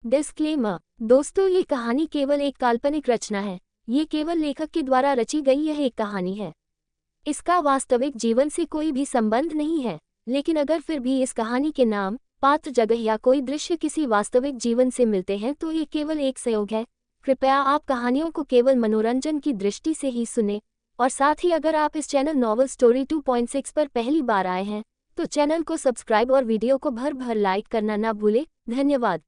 Disclaimer. दोस्तों, ये कहानी केवल एक काल्पनिक रचना है। ये केवल लेखक के द्वारा रची गई यह एक कहानी है। इसका वास्तविक जीवन से कोई भी संबंध नहीं है। लेकिन अगर फिर भी इस कहानी के नाम, पात्र, जगह या कोई दृश्य किसी वास्तविक जीवन से मिलते हैं तो ये केवल एक संयोग है। कृपया आप कहानियों को केवल मनोरंजन की दृष्टि से ही सुने। और साथ ही अगर आप इस चैनल नॉवल स्टोरी 2.6 पर पहली बार आए हैं तो चैनल को सब्सक्राइब और वीडियो को भर भर लाइक करना ना भूले। धन्यवाद।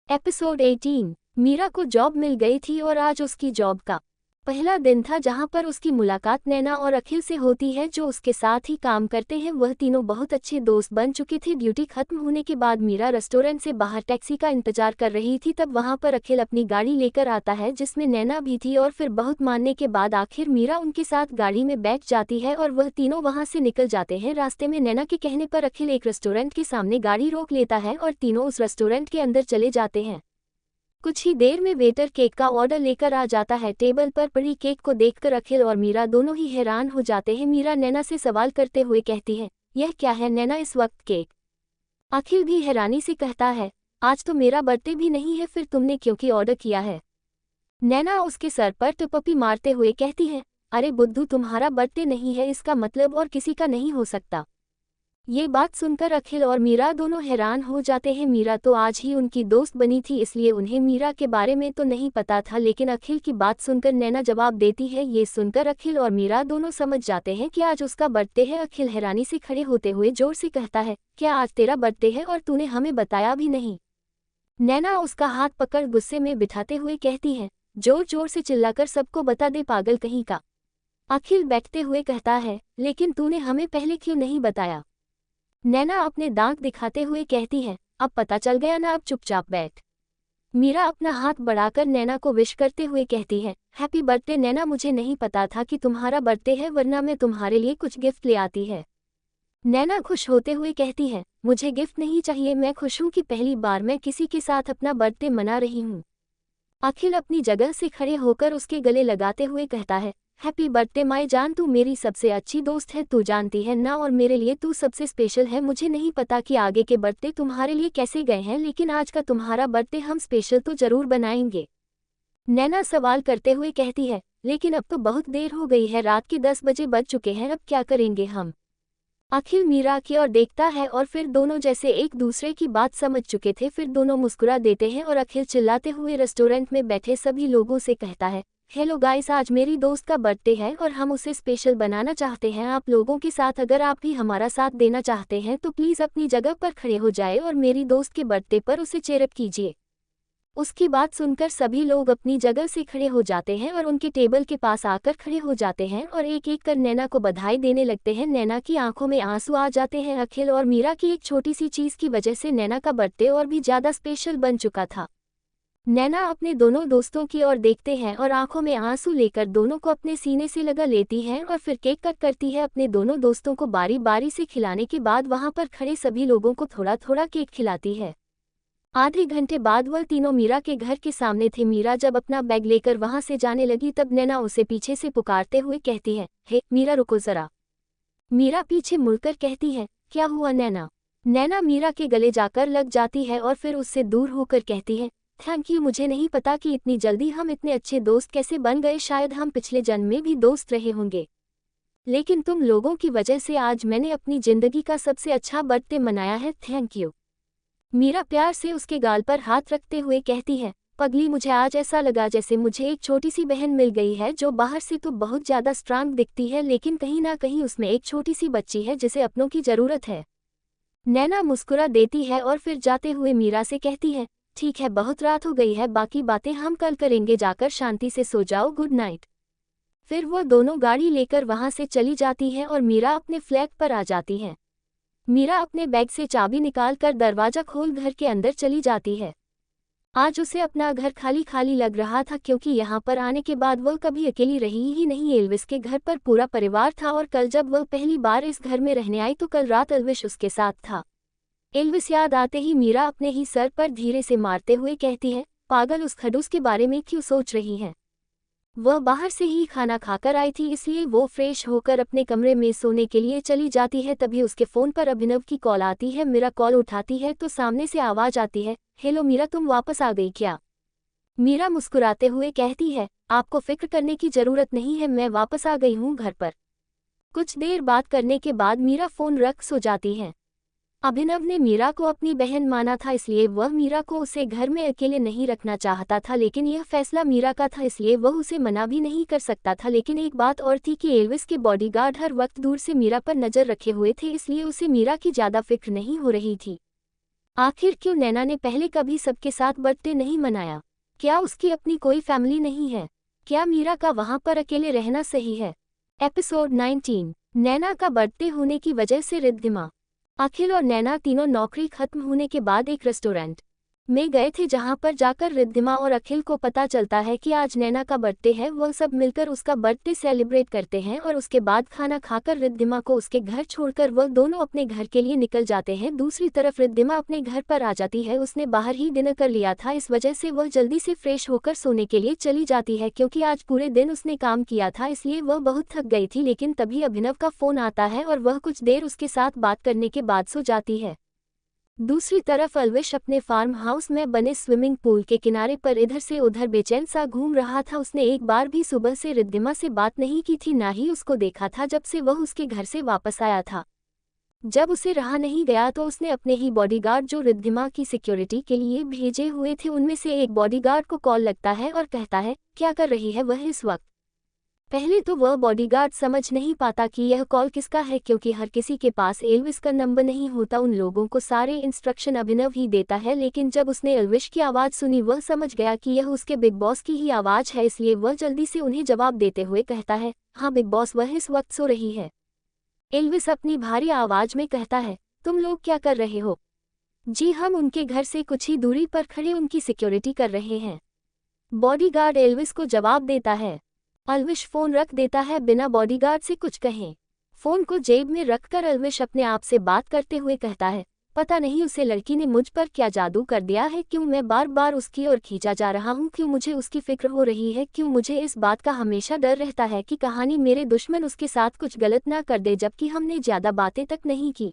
एपिसोड 18। मीरा को जॉब मिल गई थी और आज उसकी जॉब का पहला दिन था जहां पर उसकी मुलाकात नैना और अखिल से होती है जो उसके साथ ही काम करते हैं। वह तीनों बहुत अच्छे दोस्त बन चुके थे। ड्यूटी खत्म होने के बाद मीरा रेस्टोरेंट से बाहर टैक्सी का इंतजार कर रही थी, तब वहां पर अखिल अपनी गाड़ी लेकर आता है जिसमें नैना भी थी और फिर बहुत मानने के बाद आखिर मीरा उनके साथ गाड़ी में बैठ जाती है और वह तीनों वहां से निकल जाते हैं। रास्ते में नैना के कहने पर अखिल एक रेस्टोरेंट के सामने गाड़ी रोक लेता है और तीनों उस रेस्टोरेंट के अंदर चले जाते हैं। कुछ ही देर में वेटर केक का ऑर्डर लेकर आ जाता है। टेबल पर पड़ी केक को देखकर अखिल और मीरा दोनों ही हैरान हो जाते हैं। मीरा नैना से सवाल करते हुए कहती है, यह क्या है नैना, इस वक्त केक? अखिल भी हैरानी से कहता है, आज तो मेरा बर्थडे भी नहीं है, फिर तुमने क्यों ऑर्डर किया है? नैना उसके सर पर टुपपी मारते हुए कहती है, अरे बुद्धू, तुम्हारा बर्थडे नहीं है इसका मतलब और किसी का नहीं हो सकता। ये बात सुनकर अखिल और मीरा दोनों हैरान हो जाते हैं। मीरा तो आज ही उनकी दोस्त बनी थी इसलिए उन्हें मीरा के बारे में तो नहीं पता था, लेकिन अखिल की बात सुनकर नैना जवाब देती है। ये सुनकर अखिल और मीरा दोनों समझ जाते हैं कि आज उसका बर्थडे है। अखिल हैरानी से खड़े होते हुए जोर से कहता है, क्या आज तेरा बर्थडे है और तूने हमें बताया भी नहीं? नैना उसका हाथ पकड़ गुस्से में बिठाते हुए कहती है, जोर जोर से चिल्लाकर सबको बता दे, पागल कहीं का। अखिल बैठते हुए कहता है, लेकिन तूने हमें पहले क्यों नहीं बताया? नैना अपने दांत दिखाते हुए कहती है, अब पता चल गया ना, अब चुपचाप बैठ। मीरा अपना हाथ बढ़ाकर नैना को विश करते हुए कहती है, हैप्पी बर्थडे नैना, मुझे नहीं पता था कि तुम्हारा बर्थडे है, वरना मैं तुम्हारे लिए कुछ गिफ्ट ले आती है। नैना खुश होते हुए कहती है, मुझे गिफ्ट नहीं चाहिए, मैं खुश हूँ कि पहली बार मैं किसी के साथ अपना बर्थडे मना रही हूँ। अखिल अपनी जगह से खड़े होकर उसके गले लगाते हुए कहता है, हैप्पी बर्थडे माय जान, तू मेरी सबसे अच्छी दोस्त है, तू जानती है ना, और मेरे लिए तू सबसे स्पेशल है। मुझे नहीं पता कि आगे के बर्थडे तुम्हारे लिए कैसे गए हैं, लेकिन आज का तुम्हारा बर्थडे हम स्पेशल तो जरूर बनाएंगे। नैना सवाल करते हुए कहती है, लेकिन अब तो बहुत देर हो गई है, रात के 10 बजे बज चुके हैं, अब क्या करेंगे हम? अखिल मीरा की ओर देखता है और फिर दोनों जैसे एक दूसरे की बात समझ चुके थे, फिर दोनों मुस्कुरा देते हैं और अखिल चिल्लाते हुए रेस्टोरेंट में बैठे सभी लोगों से कहता है, हेलो गाइस, आज मेरी दोस्त का बर्थडे है और हम उसे स्पेशल बनाना चाहते हैं आप लोगों के साथ। अगर आप भी हमारा साथ देना चाहते हैं तो प्लीज़ अपनी जगह पर खड़े हो जाए और मेरी दोस्त के बर्थडे पर उसे चेयरअप कीजिए। उसकी बात सुनकर सभी लोग अपनी जगह से खड़े हो जाते हैं और उनके टेबल के पास आकर खड़े हो जाते हैं और एक एक कर नैना को बधाई देने लगते हैं। नैना की आंखों में आंसू आ जाते हैं। अखिल और मीरा की एक छोटी सी चीज़ की वजह से नैना का बर्थडे और भी ज़्यादा स्पेशल बन चुका था। नैना अपने दोनों दोस्तों की ओर देखते हैं और आंखों में आंसू लेकर दोनों को अपने सीने से लगा लेती है और फिर केक कट करती है। अपने दोनों दोस्तों को बारी बारी से खिलाने के बाद वहां पर खड़े सभी लोगों को थोड़ा थोड़ा केक खिलाती है। आधे घंटे बाद वह तीनों मीरा के घर के सामने थे। मीरा जब अपना बैग लेकर वहां से जाने लगी तब नैना उसे पीछे से पुकारते हुए कहती है, हे मीरा, रुको जरा। मीरा पीछे मुड़कर कहती है, क्या हुआ नैना? नैना मीरा के गले जाकर लग जाती है और फिर उससे दूर होकर कहती है, थैंक यू, मुझे नहीं पता कि इतनी जल्दी हम इतने अच्छे दोस्त कैसे बन गए, शायद हम पिछले जन्म में भी दोस्त रहे होंगे, लेकिन तुम लोगों की वजह से आज मैंने अपनी जिंदगी का सबसे अच्छा बर्थडे मनाया है, थैंक यू। मीरा प्यार से उसके गाल पर हाथ रखते हुए कहती है, पगली, मुझे आज ऐसा लगा जैसे मुझे एक छोटी सी बहन मिल गई है जो बाहर से तो बहुत ज़्यादा स्ट्रांग दिखती है, लेकिन कहीं ना कहीं उसमें एक छोटी सी बच्ची है जिसे अपनों की ज़रूरत है। नैना मुस्कुरा देती है और फिर जाते हुए मीरा से कहती है, ठीक है, बहुत रात हो गई है, बाकी बातें हम कल करेंगे, जाकर शांति से सो जाओ, गुड नाइट। फिर वो दोनों गाड़ी लेकर वहां से चली जाती है और मीरा अपने फ्लैट पर आ जाती है। मीरा अपने बैग से चाबी निकालकर दरवाजा खोल घर के अंदर चली जाती है। आज उसे अपना घर खाली खाली लग रहा था क्योंकि यहाँ पर आने के बाद वह कभी अकेली रही ही नहीं। एल्विस के घर पर पूरा परिवार था और कल जब वह पहली बार इस घर में रहने आई तो कल रात एल्विस उसके साथ था। एल्विस याद आते ही मीरा अपने ही सर पर धीरे से मारते हुए कहती है, पागल, उस खड़ूस के बारे में क्यों सोच रही हैं? वह बाहर से ही खाना खाकर आई थी, इसलिए वो फ्रेश होकर अपने कमरे में सोने के लिए चली जाती है। तभी उसके फ़ोन पर अभिनव की कॉल आती है। मीरा कॉल उठाती है तो सामने से आवाज़ आती है, हेलो मीरा, तुम वापस आ गई क्या? मीरा मुस्कुराते हुए कहती है, आपको फिक्र करने की ज़रूरत नहीं है, मैं वापस आ गई हूँ घर पर। कुछ देर बात करने के बाद मीरा फ़ोन रख सो जाती है। अभिनव ने मीरा को अपनी बहन माना था, इसलिए वह मीरा को उसे घर में अकेले नहीं रखना चाहता था, लेकिन यह फैसला मीरा का था, इसलिए वह उसे मना भी नहीं कर सकता था। लेकिन एक बात और थी कि एल्विस के बॉडीगार्ड हर वक्त दूर से मीरा पर नज़र रखे हुए थे, इसलिए उसे मीरा की ज़्यादा फिक्र नहीं हो रही थी। आखिर क्यों नैना ने पहले कभी सबके साथ बर्थडे नहीं मनाया? क्या उसकी अपनी कोई फैमिली नहीं है? क्या मीरा का वहाँ पर अकेले रहना सही है? एपिसोड 19। नैना का बर्थडे होने की वजह से रिद्धिमा, अखिल और नैना तीनों नौकरी खत्म होने के बाद एक रेस्टोरेंट में गए थे, जहां पर जाकर रिद्धिमा और अखिल को पता चलता है कि आज नैना का बर्थडे है। वह सब मिलकर उसका बर्थडे सेलिब्रेट करते हैं और उसके बाद खाना खाकर रिद्धिमा को उसके घर छोड़कर वह दोनों अपने घर के लिए निकल जाते हैं। दूसरी तरफ रिद्धिमा अपने घर पर आ जाती है। उसने बाहर ही डिनर कर लिया था, इस वजह से वह जल्दी से फ्रेश होकर सोने के लिए चली जाती है, क्योंकि आज पूरे दिन उसने काम किया था, इसलिए वह बहुत थक गई थी। लेकिन तभी अभिनव का फ़ोन आता है और वह कुछ देर उसके साथ बात करने के बाद सो जाती है। दूसरी तरफ अलविश अपने फार्म हाउस में बने स्विमिंग पूल के किनारे पर इधर से उधर बेचैन सा घूम रहा था। उसने एक बार भी सुबह से रिद्धिमा से बात नहीं की थी, ना ही उसको देखा था जब से वह उसके घर से वापस आया था। जब उसे रहा नहीं गया तो उसने अपने ही बॉडीगार्ड जो रिद्धिमा की सिक्योरिटी के लिए भेजे हुए थे, उनमें से एक बॉडीगार्ड को कॉल लगता है और कहता है, क्या कर रही है वह इस वक्त? पहले तो वह बॉडीगार्ड समझ नहीं पाता कि यह कॉल किसका है, क्योंकि हर किसी के पास एल्विस का नंबर नहीं होता, उन लोगों को सारे इंस्ट्रक्शन अभिनव ही देता है। लेकिन जब उसने एल्विश की आवाज़ सुनी वह समझ गया कि यह उसके बिग बॉस की ही आवाज़ है, इसलिए वह जल्दी से उन्हें जवाब देते हुए कहता है, हाँ बिग बॉस, वह इस वक्त सो रही है। एल्विस अपनी भारी आवाज़ में कहता है, तुम लोग क्या कर रहे हो? जी हम उनके घर से कुछ ही दूरी पर खड़े उनकी सिक्योरिटी कर रहे हैं, बॉडीगार्ड एल्विस को जवाब देता है। अलविश फ़ोन रख देता है बिना बॉडीगार्ड से कुछ कहे। फ़ोन को जेब में रखकर अलविश अपने आप से बात करते हुए कहता है, पता नहीं उसे लड़की ने मुझ पर क्या जादू कर दिया है, क्यों मैं बार बार उसकी ओर खींचा जा रहा हूँ, क्यों मुझे उसकी फिक्र हो रही है, क्यों मुझे इस बात का हमेशा डर रहता है कि कहानी मेरे दुश्मन उसके साथ कुछ गलत ना कर दे, जबकि हमने ज़्यादा बातें तक नहीं की।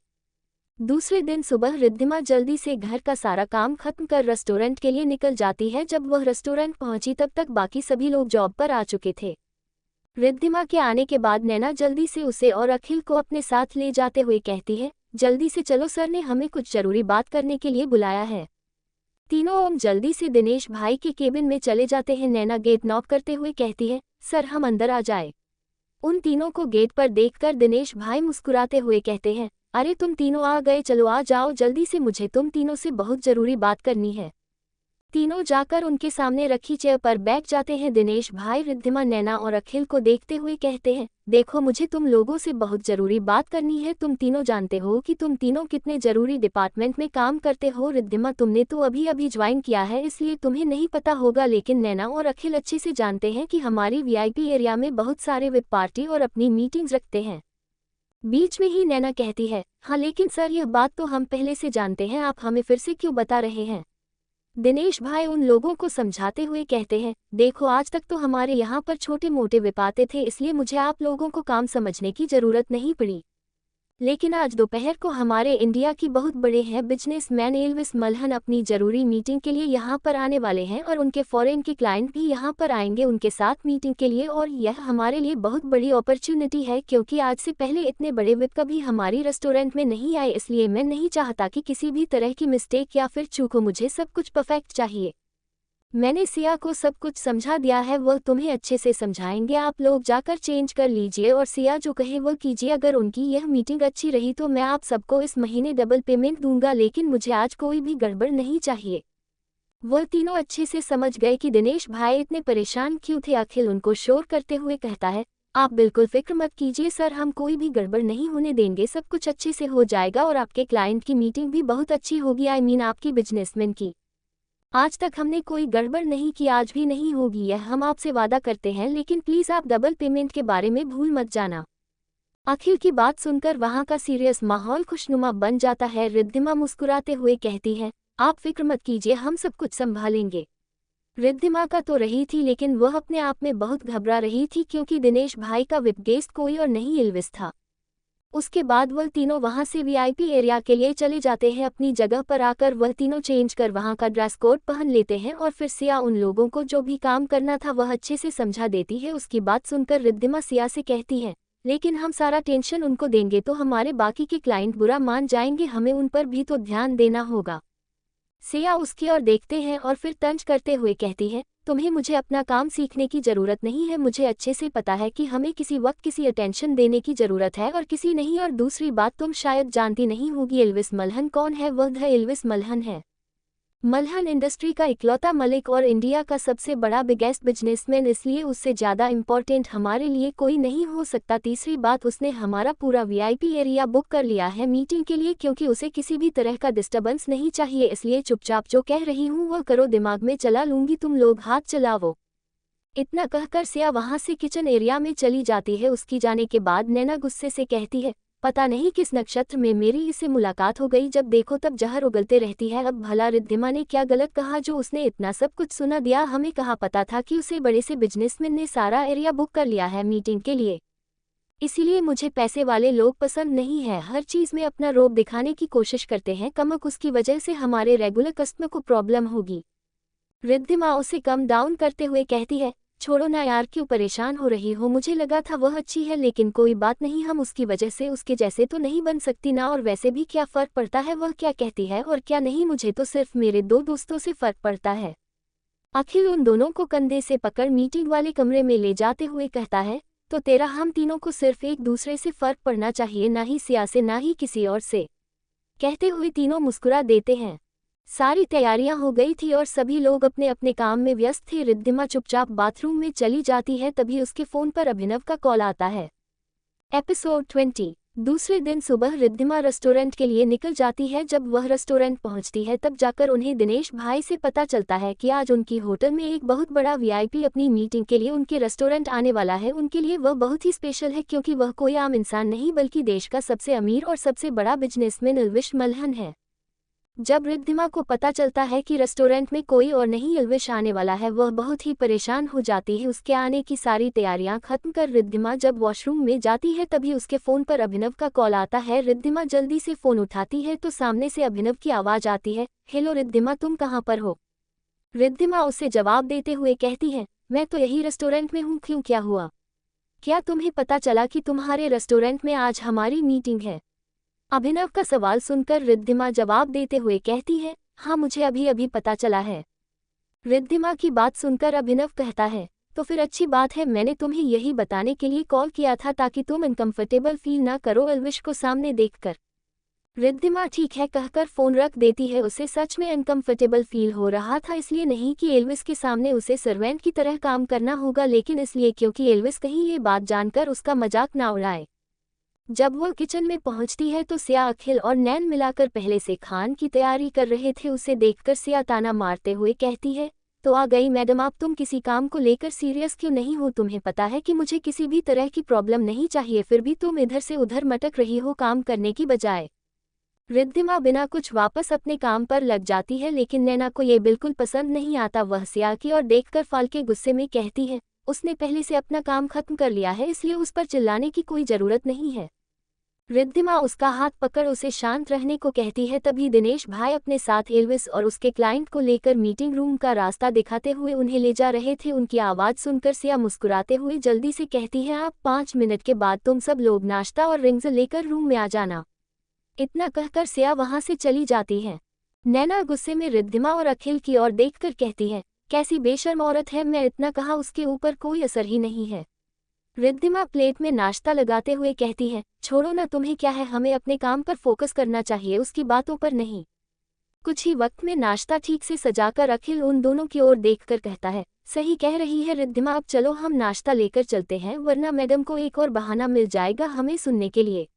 दूसरे दिन सुबह रिद्धिमा जल्दी से घर का सारा काम खत्म कर रेस्टोरेंट के लिए निकल जाती है। जब वह रेस्टोरेंट पहुंची तब तक बाकी सभी लोग जॉब पर आ चुके थे। रिद्धिमा के आने के बाद नैना जल्दी से उसे और अखिल को अपने साथ ले जाते हुए कहती है, जल्दी से चलो, सर ने हमें कुछ जरूरी बात करने के लिए बुलाया है। तीनों ओम जल्दी से दिनेश भाई के केबिन में चले जाते हैं। नैना गेट नॉक करते हुए कहती है, सर हम अंदर आ जाए। उन तीनों को गेट पर देखकर दिनेश भाई मुस्कुराते हुए कहते हैं, अरे तुम तीनों आ गए, चलो आ जाओ जल्दी से, मुझे तुम तीनों से बहुत ज़रूरी बात करनी है। तीनों जाकर उनके सामने रखी चेयर पर बैठ जाते हैं। दिनेश भाई रिद्धिमा, नैना और अखिल को देखते हुए कहते हैं, देखो मुझे तुम लोगों से बहुत ज़रूरी बात करनी है। तुम तीनों जानते हो कि तुम तीनों कितने ज़रूरी डिपार्टमेंट में काम करते हो। रिद्धिमा तुमने तो अभी अभी ज्वाइन किया है, इसलिए तुम्हें नहीं पता होगा, लेकिन नैना और अखिल अच्छे से जानते हैं कि हमारी वीआईपी एरिया में बहुत सारे विप पार्टी और अपनी मीटिंग्स रखते हैं। बीच में ही नैना कहती है, हाँ लेकिन सर यह बात तो हम पहले से जानते हैं, आप हमें फिर से क्यों बता रहे हैं? दिनेश भाई उन लोगों को समझाते हुए कहते हैं, देखो आज तक तो हमारे यहाँ पर छोटे मोटे विपाते थे, इसलिए मुझे आप लोगों को काम समझने की ज़रूरत नहीं पड़ी। लेकिन आज दोपहर को हमारे इंडिया की बहुत बड़े हैं बिजनेसमैन एल्विस मल्हन अपनी ज़रूरी मीटिंग के लिए यहाँ पर आने वाले हैं, और उनके फॉरेन के क्लाइंट भी यहाँ पर आएंगे उनके साथ मीटिंग के लिए। और यह हमारे लिए बहुत बड़ी अपॉर्चुनिटी है, क्योंकि आज से पहले इतने बड़े विप कभी हमारी रेस्टोरेंट में नहीं आए, इसलिए मैं नहीं चाहता कि किसी भी तरह की मिस्टेक या फिर चूक हो। मुझे सब कुछ परफेक्ट चाहिए। मैंने सिया को सब कुछ समझा दिया है, वह तुम्हें अच्छे से समझाएंगे, आप लोग जाकर चेंज कर लीजिए और सिया जो कहे वह कीजिए। अगर उनकी यह मीटिंग अच्छी रही तो मैं आप सबको इस महीने डबल पेमेंट दूंगा, लेकिन मुझे आज कोई भी गड़बड़ नहीं चाहिए। वह तीनों अच्छे से समझ गए कि दिनेश भाई इतने परेशान क्यों थे। अखिल उनको शोर करते हुए कहता है, आप बिल्कुल फिक्र मत कीजिए सर, हम कोई भी गड़बड़ नहीं होने देंगे, सब कुछ अच्छे से हो जाएगा और आपके क्लाइंट की मीटिंग भी बहुत अच्छी होगी, आई मीन आपकी बिजनेसमैन की। आज तक हमने कोई गड़बड़ नहीं की, आज भी नहीं होगी, यह हम आपसे वादा करते हैं, लेकिन प्लीज़ आप डबल पेमेंट के बारे में भूल मत जाना। अखिल की बात सुनकर वहाँ का सीरियस माहौल खुशनुमा बन जाता है। रिद्धिमा मुस्कुराते हुए कहती है, आप फिक्र मत कीजिए, हम सब कुछ संभालेंगे। रिद्धिमा का तो रही थी, लेकिन वह अपने आप में बहुत घबरा रही थी क्योंकि दिनेश भाई का विप गेस्ट कोई और नहीं एल्विस था। उसके बाद वह तीनों वहां से वीआईपी एरिया के लिए चले जाते हैं। अपनी जगह पर आकर वह तीनों चेंज कर वहां का ड्रेस कोड पहन लेते हैं और फिर सिया उन लोगों को जो भी काम करना था वह अच्छे से समझा देती है। उसकी बात सुनकर रिद्धिमा सिया से कहती है, लेकिन हम सारा टेंशन उनको देंगे तो हमारे बाकी के क्लाइंट बुरा मान जाएंगे, हमें उन पर भी तो ध्यान देना होगा। सिया उसकी ओर देखते हैं और फिर तंज करते हुए कहती है, तुम्हें मुझे अपना काम सीखने की जरूरत नहीं है, मुझे अच्छे से पता है कि हमें किसी वक्त किसी अटेंशन देने की जरूरत है और किसी नहीं। और दूसरी बात, तुम शायद जानती नहीं होगी एल्विस मल्हन कौन है। वह द एल्विस मल्हन है। मल्हन इंडस्ट्री का इकलौता मलिक और इंडिया का सबसे बड़ा बिगेस्ट बिजनेसमैन, इसलिए उससे ज़्यादा इम्पोर्टेंट हमारे लिए कोई नहीं हो सकता। तीसरी बात, उसने हमारा पूरा वीआईपी एरिया बुक कर लिया है मीटिंग के लिए क्योंकि उसे किसी भी तरह का डिस्टर्बेंस नहीं चाहिए, इसलिए चुपचाप जो कह रही हूँ वह करो, दिमाग में चला लूंगी, तुम लोग हाथ चलाओ। इतना कहकर सिया वहां से किचन एरिया में चली जाती है। उसकी जाने के बाद नैना गुस्से से कहती है, पता नहीं किस नक्षत्र में मेरी इससे मुलाकात हो गई, जब देखो तब जहर उगलते रहती है। अब भला रिद्धिमा ने क्या गलत कहा जो उसने इतना सब कुछ सुना दिया। हमें कहाँ पता था कि उसे बड़े से बिजनेसमैन ने सारा एरिया बुक कर लिया है मीटिंग के लिए। इसीलिए मुझे पैसे वाले लोग पसंद नहीं है, हर चीज में अपना रोब दिखाने की कोशिश करते हैं। कमक उसकी वजह से हमारे रेगुलर कस्टमर को प्रॉब्लम होगी। रिद्धिमा उसे कम डाउन करते हुए कहती है, छोड़ो ना यार, क्यों परेशान हो रही हो, मुझे लगा था वह अच्छी है, लेकिन कोई बात नहीं, हम उसकी वजह से उसके जैसे तो नहीं बन सकती ना। और वैसे भी क्या फर्क पड़ता है वह क्या कहती है और क्या नहीं, मुझे तो सिर्फ मेरे दो दोस्तों से फर्क पड़ता है। अखिल उन दोनों को कंधे से पकड़ मीटिंग वाले कमरे में ले जाते हुए कहता है, तो तेरा हम तीनों को सिर्फ एक दूसरे से फर्क पड़ना चाहिए, ना ही सिया से ना ही किसी और से। कहते हुए तीनों मुस्कुरा देते हैं। सारी तैयारियां हो गई थी और सभी लोग अपने अपने काम में व्यस्त थे। रिद्धिमा चुपचाप बाथरूम में चली जाती है, तभी उसके फोन पर अभिनव का कॉल आता है। एपिसोड 20। दूसरे दिन सुबह रिद्धिमा रेस्टोरेंट के लिए निकल जाती है। जब वह रेस्टोरेंट पहुंचती है तब जाकर उन्हें दिनेश भाई से पता चलता है कि आज उनकी होटल में एक बहुत बड़ा वीआईपी अपनी मीटिंग के लिए उनके रेस्टोरेंट आने वाला है। उनके लिए वह बहुत ही स्पेशल है क्योंकि वह कोई आम इंसान नहीं बल्कि देश का सबसे अमीर और सबसे बड़ा बिजनेसमैन एल्विस मल्हन है। जब रिद्धिमा को पता चलता है कि रेस्टोरेंट में कोई और नहीं एल्विस आने वाला है, वह बहुत ही परेशान हो जाती है। उसके आने की सारी तैयारियां खत्म कर रिद्धिमा जब वॉशरूम में जाती है तभी उसके फ़ोन पर अभिनव का कॉल आता है। रिद्धिमा जल्दी से फ़ोन उठाती है तो सामने से अभिनव की आवाज़ आती है, हेलो रिद्धिमा, तुम कहाँ पर हो। रिद्धिमा उसे जवाब देते हुए कहती है, मैं तो यही रेस्टोरेंट में हूँ, क्यों, क्या हुआ, क्या तुम्हें पता चला कि तुम्हारे रेस्टोरेंट में आज हमारी मीटिंग है। अभिनव का सवाल सुनकर रिद्धिमा जवाब देते हुए कहती है, हाँ मुझे अभी अभी पता चला है। रिद्धिमा की बात सुनकर अभिनव कहता है, तो फिर अच्छी बात है, मैंने तुम्हें यही बताने के लिए कॉल किया था ताकि तुम अनकंफर्टेबल फील ना करो एल्विस को सामने देखकर। रिद्धिमा ठीक है कहकर फोन रख देती है। उसे सच में अनकंफर्टेबल फील हो रहा था, इसलिए नहीं कि एल्विस के सामने उसे सर्वेंट की तरह काम करना होगा, लेकिन इसलिए क्योंकि एल्विस कहीं ये बात जानकर उसका मजाक ना उड़ाए। जब वो किचन में पहुंचती है तो सिया, अखिल और नैन मिलाकर पहले से खान की तैयारी कर रहे थे। उसे देखकर सिया ताना मारते हुए कहती है, तो आ गई मैडम आप, तुम किसी काम को लेकर सीरियस क्यों नहीं हो, तुम्हें पता है कि मुझे किसी भी तरह की प्रॉब्लम नहीं चाहिए, फिर भी तुम इधर से उधर मटक रही हो काम करने की बजाय। रिद्धिमा बिना कुछ वापस अपने काम पर लग जाती है, लेकिन नैना को ये बिल्कुल पसंद नहीं आता। वह सिया की ओर देखकर फालके गुस्से में कहती है, उसने पहले से अपना काम खत्म कर लिया है, इसलिए उस पर चिल्लाने की कोई जरूरत नहीं है। रिद्धिमा उसका हाथ पकड़ उसे शांत रहने को कहती है। तभी दिनेश भाई अपने साथ एल्विस और उसके क्लाइंट को लेकर मीटिंग रूम का रास्ता दिखाते हुए उन्हें ले जा रहे थे। उनकी आवाज़ सुनकर सिया मुस्कुराते हुए जल्दी से कहती है, आप 5 मिनट के बाद तुम सब लोग नाश्ता और रिंग्स लेकर रूम में आ जाना। इतना कहकर सिया वहां से चली जाती है। नैना गुस्से में रिद्धिमा और अखिल की ओर देखकर कहती है, कैसी बेशर्म औरत है, मैं इतना कहा उसके ऊपर कोई असर ही नहीं है। रिद्धिमा प्लेट में नाश्ता लगाते हुए कहती है, छोड़ो ना, तुम्हें क्या है, हमें अपने काम पर फोकस करना चाहिए, उसकी बातों पर नहीं। कुछ ही वक्त में नाश्ता ठीक से सजाकर अखिल उन दोनों की ओर देखकर कहता है, सही कह रही है रिद्धिमा, अब चलो हम नाश्ता लेकर चलते हैं, वरना मैडम को एक और बहाना मिल जाएगा हमें सुनने के लिए।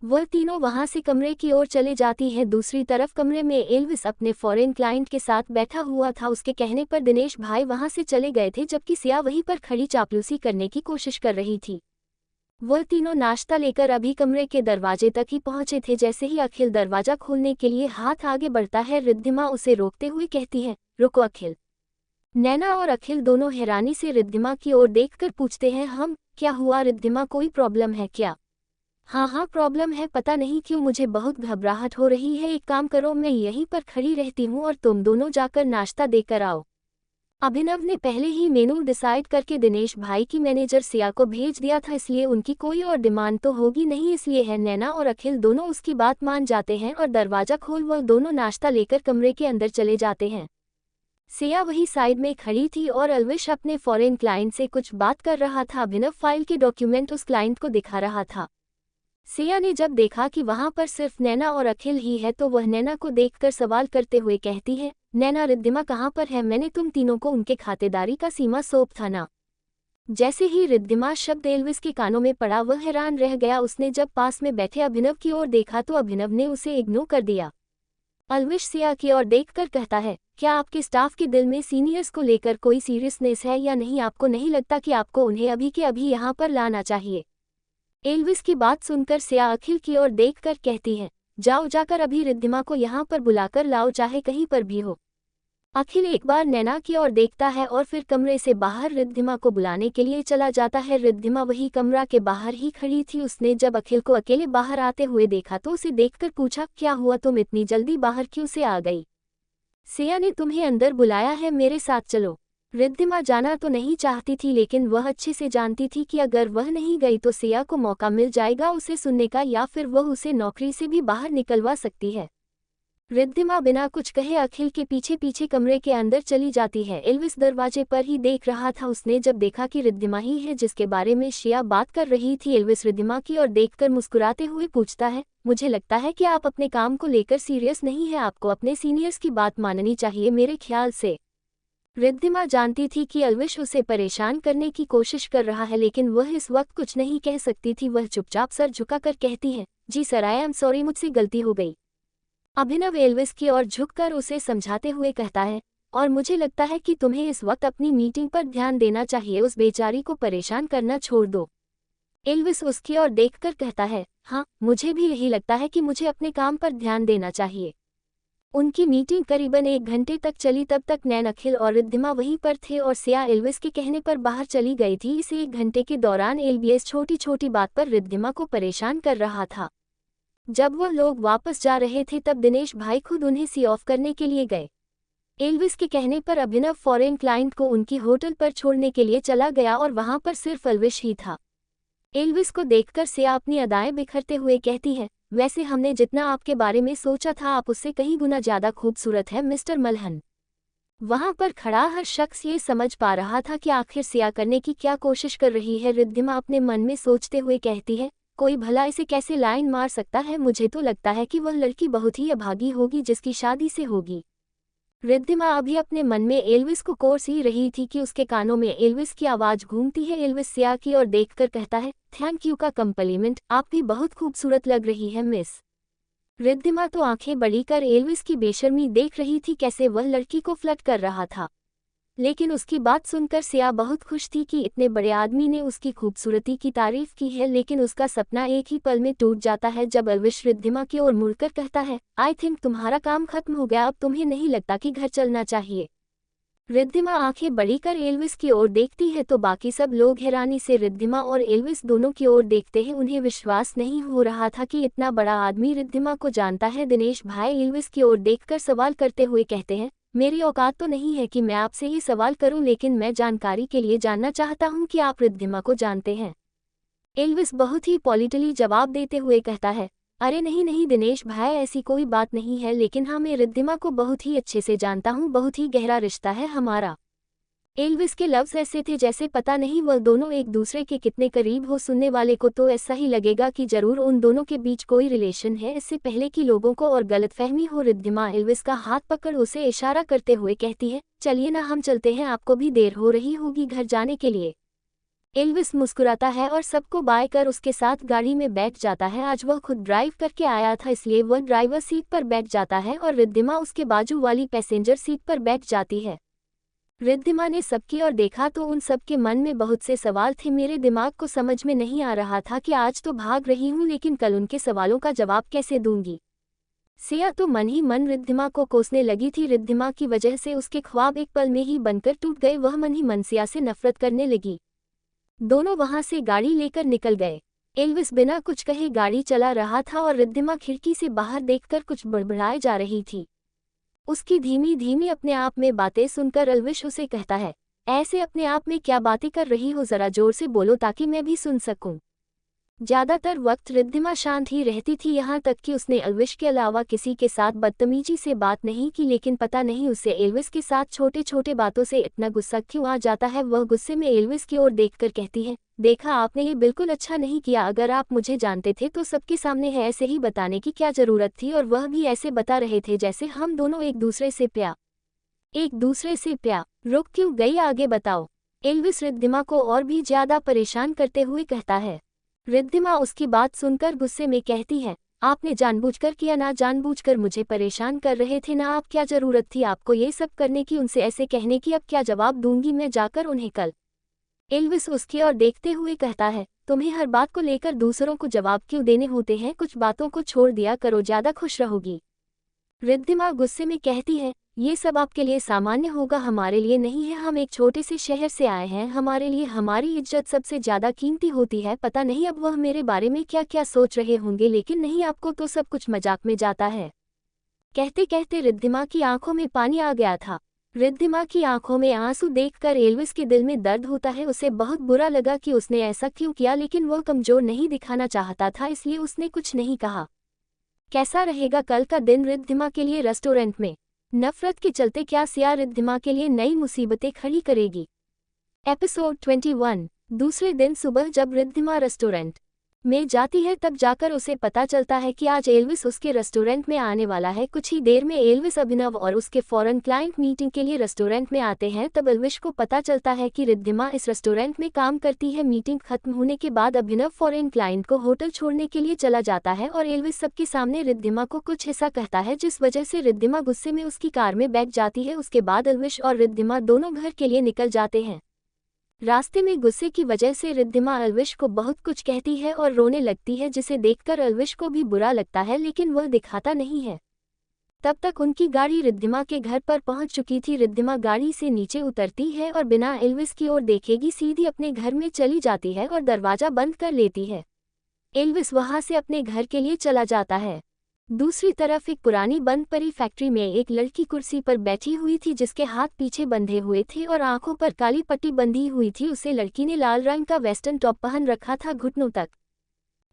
वह तीनों वहां से कमरे की ओर चले जाती है। दूसरी तरफ कमरे में एल्विस अपने फॉरेन क्लाइंट के साथ बैठा हुआ था। उसके कहने पर दिनेश भाई वहां से चले गए थे, जबकि सिया वहीं पर खड़ी चापलूसी करने की कोशिश कर रही थी। वह तीनों नाश्ता लेकर अभी कमरे के दरवाजे तक ही पहुंचे थे। जैसे ही अखिल दरवाजा खोलने के लिए हाथ आगे बढ़ता है, रिद्धिमा उसे रोकते हुए कहती है, रुको अखिल, नैना और अखिल दोनों हैरानी से रिद्धिमा की ओर देखकर पूछते हैं, हम क्या हुआ रिद्धिमा, कोई प्रॉब्लम है क्या? हाँ हाँ प्रॉब्लम है, पता नहीं क्यों मुझे बहुत घबराहट हो रही है। एक काम करो, मैं यहीं पर खड़ी रहती हूँ और तुम दोनों जाकर नाश्ता देकर आओ। अभिनव ने पहले ही मेनू डिसाइड करके दिनेश भाई की मैनेजर सिया को भेज दिया था, इसलिए उनकी कोई और डिमांड तो होगी नहीं, इसलिए है नैना और अखिल दोनों उसकी बात मान जाते हैं और दरवाजा खोल वह दोनों नाश्ता लेकर कमरे के अंदर चले जाते हैं। सिया वही साइड में खड़ी थी और अलविश अपने फॉरेन क्लाइंट से कुछ बात कर रहा था। अभिनव फाइल के डॉक्यूमेंट उस क्लाइंट को दिखा रहा था। सिया ने जब देखा कि वहां पर सिर्फ नैना और अखिल ही है तो वह नैना को देखकर सवाल करते हुए कहती है, नैना रिद्धिमा कहाँ पर है? मैंने तुम तीनों को उनके खातेदारी का सीमा सौंप था ना। जैसे ही रिद्धिमा शब्द एल्विस के कानों में पड़ा वह हैरान रह गया। उसने जब पास में बैठे अभिनव की ओर देखा तो अभिनव ने उसे इग्नोर कर दिया। अलविश सिया की ओर देखकर कहता है, क्या आपके स्टाफ के दिल में सीनियर्स को लेकर कोई सीरियसनेस है या नहीं? आपको नहीं लगता कि आपको उन्हें अभी के अभी यहाँ पर लाना चाहिए? एल्विस की बात सुनकर सिया अखिल की ओर देखकर कहती है, जाओ जाकर अभी रिद्धिमा को यहाँ पर बुलाकर लाओ, चाहे कहीं पर भी हो। अखिल एक बार नैना की ओर देखता है और फिर कमरे से बाहर रिद्धिमा को बुलाने के लिए चला जाता है। रिद्धिमा वही कमरा के बाहर ही खड़ी थी। उसने जब अखिल को अकेले बाहर आते हुए देखा तो उसे देखकर पूछा, क्या हुआ, तुम इतनी जल्दी बाहर क्यों से आ गई? सिया ने तुम्हें अंदर बुलाया है, मेरे साथ चलो। रिद्धिमा जाना तो नहीं चाहती थी, लेकिन वह अच्छे से जानती थी कि अगर वह नहीं गई तो सिया को मौका मिल जाएगा उसे सुनने का, या फिर वह उसे नौकरी से भी बाहर निकलवा सकती है। रिद्धिमा बिना कुछ कहे अखिल के पीछे पीछे कमरे के अंदर चली जाती है। एल्विस दरवाजे पर ही देख रहा था। उसने जब देखा कि रिद्धिमा ही है जिसके बारे में शिया बात कर रही थी, एल्विस रिद्धिमा की ओर देखकर मुस्कुराते हुए पूछता है, मुझे लगता है कि आप अपने काम को लेकर सीरियस नहीं है, आपको अपने सीनियर्स की बात माननी चाहिए मेरे ख्याल से। रिद्धिमा जानती थी कि अलविश उसे परेशान करने की कोशिश कर रहा है, लेकिन वह इस वक्त कुछ नहीं कह सकती थी। वह चुपचाप सर झुकाकर कहती है, जी सर, आई एम सॉरी, मुझसे गलती हो गई। अभिनव एल्विस की ओर झुककर उसे समझाते हुए कहता है, और मुझे लगता है कि तुम्हें इस वक्त अपनी मीटिंग पर ध्यान देना चाहिए, उस बेचारी को परेशान करना छोड़ दो। एल्विस उसकी ओर देखकर कहता है, हाँ मुझे भी यही लगता है कि मुझे अपने काम पर ध्यान देना चाहिए। उनकी मीटिंग करीबन 1 घंटे तक चली। तब तक नैन, अखिल और रिद्धिमा वहीं पर थे और सिया एल्विस के कहने पर बाहर चली गई थी। इस 1 घंटे के दौरान एल्विस छोटी छोटी बात पर रिद्धिमा को परेशान कर रहा था। जब वह लोग वापस जा रहे थे तब दिनेश भाई खुद उन्हें सी ऑफ करने के लिए गए। एल्विस के कहने पर अभिनव फॉरेन क्लाइंट को उनकी होटल पर छोड़ने के लिए चला गया और वहां पर सिर्फ अलविश ही था। एल्विस को देखकर सिया अपनी अदाएं बिखरते हुए कहती है, वैसे हमने जितना आपके बारे में सोचा था आप उससे कहीं गुना ज्यादा खूबसूरत है मिस्टर मल्हन। वहां पर खड़ा हर शख्स ये समझ पा रहा था कि आखिर सिया करने की क्या कोशिश कर रही है। रिद्धिमा अपने मन में सोचते हुए कहती है, कोई भला इसे कैसे लाइन मार सकता है? मुझे तो लगता है कि वह लड़की बहुत ही अभागी होगी जिसकी शादी से होगी। रिद्धिमा अभी अपने मन में एल्विस को कोस ही रही थी कि उसके कानों में एल्विस की आवाज घूमती है। एल्विस सिया की ओर देखकर कहता है, थैंक यू का कम्प्लीमेंट, आप भी बहुत खूबसूरत लग रही है मिस। रिद्धिमा तो आंखें बड़ी कर एल्विस की बेशर्मी देख रही थी, कैसे वह लड़की को फ्लर्ट कर रहा था। लेकिन उसकी बात सुनकर सिया बहुत खुश थी कि इतने बड़े आदमी ने उसकी खूबसूरती की तारीफ की है। लेकिन उसका सपना एक ही पल में टूट जाता है जब अलविश रिद्धिमा की ओर मुड़कर कहता है, आई थिंक तुम्हारा काम खत्म हो गया, अब तुम्हें नहीं लगता कि घर चलना चाहिए? रिद्धिमा आंखें बड़ी कर एल्विस की ओर देखती है तो बाकी सब लोग हैरानी से रिद्धिमा और एल्विस दोनों की ओर देखते हैं। उन्हें विश्वास नहीं हो रहा था कि इतना बड़ा आदमी रिद्धिमा को जानता है। दिनेश भाई एल्विस की ओर देखकर सवाल करते हुए कहते हैं, मेरी औकात तो नहीं है कि मैं आपसे ये सवाल करूं, लेकिन मैं जानकारी के लिए जानना चाहता हूं कि आप रिद्धिमा को जानते हैं। एल्विस बहुत ही पॉलिटली जवाब देते हुए कहता है, अरे नहीं नहीं दिनेश भाई, ऐसी कोई बात नहीं है, लेकिन हाँ मैं रिद्धिमा को बहुत ही अच्छे से जानता हूँ, बहुत ही गहरा रिश्ता है हमारा। एल्विस के लफ्ज़ ऐसे थे जैसे पता नहीं वह दोनों एक दूसरे के कितने करीब हो। सुनने वाले को तो ऐसा ही लगेगा कि जरूर उन दोनों के बीच कोई रिलेशन है। इससे पहले कि लोगों को और गलतफहमी हो, रिद्धिमा एल्विस का हाथ पकड़ उसे इशारा करते हुए कहती है, चलिए ना हम चलते हैं, आपको भी देर हो रही होगी घर जाने के लिए। एल्विस मुस्कुराता है और सबको बाय कर उसके साथ गाड़ी में बैठ जाता है। आज वह खुद ड्राइव करके आया था, इसलिए वह ड्राइवर सीट पर बैठ जाता है और रिद्धिमा उसके बाजू वाली पैसेंजर सीट पर बैठ जाती है। रिद्धिमा ने सबकी ओर देखा तो उन सबके मन में बहुत से सवाल थे। मेरे दिमाग को समझ में नहीं आ रहा था कि आज तो भाग रही हूँ, लेकिन कल उनके सवालों का जवाब कैसे दूंगी। सिया तो मन ही मन रिद्धिमा को कोसने लगी थी। रिद्धिमा की वजह से उसके ख्वाब एक पल में ही बनकर टूट गए। वह मन ही मन सिया से नफरत करने लगी। दोनों वहां से गाड़ी लेकर निकल गए। एल्विस बिना कुछ कहे गाड़ी चला रहा था और रिद्धिमा खिड़की से बाहर देखकर कुछ बड़बड़ाए जा रही थी। उसकी धीमी धीमी अपने आप में बातें सुनकर एल्विस उसे कहता है, ऐसे अपने आप में क्या बातें कर रही हो, जरा जोर से बोलो ताकि मैं भी सुन सकूं। ज्यादातर वक्त रिद्धिमा शांत ही रहती थी, यहाँ तक कि उसने एल्विस के अलावा किसी के साथ बदतमीजी से बात नहीं की। लेकिन पता नहीं उसे एल्विस के साथ छोटे छोटे बातों से इतना गुस्सा क्यों आ जाता है। वह गुस्से में एल्विस की ओर देखकर कहती है, देखा आपने ये बिल्कुल अच्छा नहीं किया। अगर आप मुझे जानते थे तो सबके सामने है ऐसे ही बताने की क्या जरूरत थी, और वह भी ऐसे बता रहे थे जैसे हम दोनों एक दूसरे से प्यार। रुक क्यों गई, आगे बताओ। एल्विस रिद्धिमा को और भी ज्यादा परेशान करते हुए कहता है। रिद्धिमा उसकी बात सुनकर गुस्से में कहती है, आपने जानबूझकर किया, ना जानबूझकर मुझे परेशान कर रहे थे ना। आप क्या जरूरत थी आपको ये सब करने की, उनसे ऐसे कहने की। अब क्या जवाब दूंगी मैं जाकर उन्हें कल। एल्विस उसकी ओर देखते हुए कहता है, तुम्हें हर बात को लेकर दूसरों को जवाब क्यों देने होते हैं, कुछ बातों को छोड़ दिया करो, ज्यादा खुश रहोगी। रिद्धिमा गुस्से में कहती है, ये सब आपके लिए सामान्य होगा, हमारे लिए नहीं है। हम एक छोटे से शहर से आए हैं, हमारे लिए हमारी इज्जत सबसे ज्यादा कीमती होती है। पता नहीं अब वह मेरे बारे में क्या क्या सोच रहे होंगे, लेकिन नहीं, आपको तो सब कुछ मजाक में जाता है। कहते कहते रिद्धिमा की आंखों में पानी आ गया था। रिद्धिमा की आंखों में आंसू देखकर एल्विस के दिल में दर्द होता है। उसे बहुत बुरा लगा कि उसने ऐसा क्यों किया, लेकिन वह कमजोर नहीं दिखाना चाहता था, इसलिए उसने कुछ नहीं कहा। कैसा रहेगा कल का दिन रिद्धिमा के लिए रेस्टोरेंट में? नफरत के चलते क्या सिया रिद्धिमा के लिए नई मुसीबतें खड़ी करेगी? एपिसोड 21। दूसरे दिन सुबह जब रिद्धिमा रेस्टोरेंट में जाती है तब जाकर उसे पता चलता है कि आज एल्विस उसके रेस्टोरेंट में आने वाला है। कुछ ही देर में एल्विस, अभिनव और उसके फॉरेन क्लाइंट मीटिंग के लिए रेस्टोरेंट में आते हैं। तब एल्विस को पता चलता है कि रिद्धिमा इस रेस्टोरेंट में काम करती है। मीटिंग खत्म होने के बाद अभिनव फॉरेन क्लाइंट को होटल छोड़ने के लिए चला जाता है और एल्विस सबके सामने रिद्धिमा को कुछ ऐसा कहता है जिस वजह से रिद्धिमा गुस्से में उसकी कार में बैठ जाती है। उसके बाद एल्विस और रिद्धिमा दोनों घर के लिए निकल जाते हैं। रास्ते में गुस्से की वजह से रिद्धिमा एल्विस को बहुत कुछ कहती है और रोने लगती है, जिसे देखकर एल्विस को भी बुरा लगता है, लेकिन वह दिखाता नहीं है। तब तक उनकी गाड़ी रिद्धिमा के घर पर पहुंच चुकी थी। रिद्धिमा गाड़ी से नीचे उतरती है और बिना एल्विस की ओर देखेगी सीधी अपने घर में चली जाती है और दरवाजा बंद कर लेती है। एल्विस वहां से अपने घर के लिए चला जाता है। दूसरी तरफ एक पुरानी बंद पड़ी फैक्ट्री में एक लड़की कुर्सी पर बैठी हुई थी, जिसके हाथ पीछे बंधे हुए थे और आंखों पर काली पट्टी बंधी हुई थी। उसे लड़की ने लाल रंग का वेस्टर्न टॉप पहन रखा था घुटनों तक।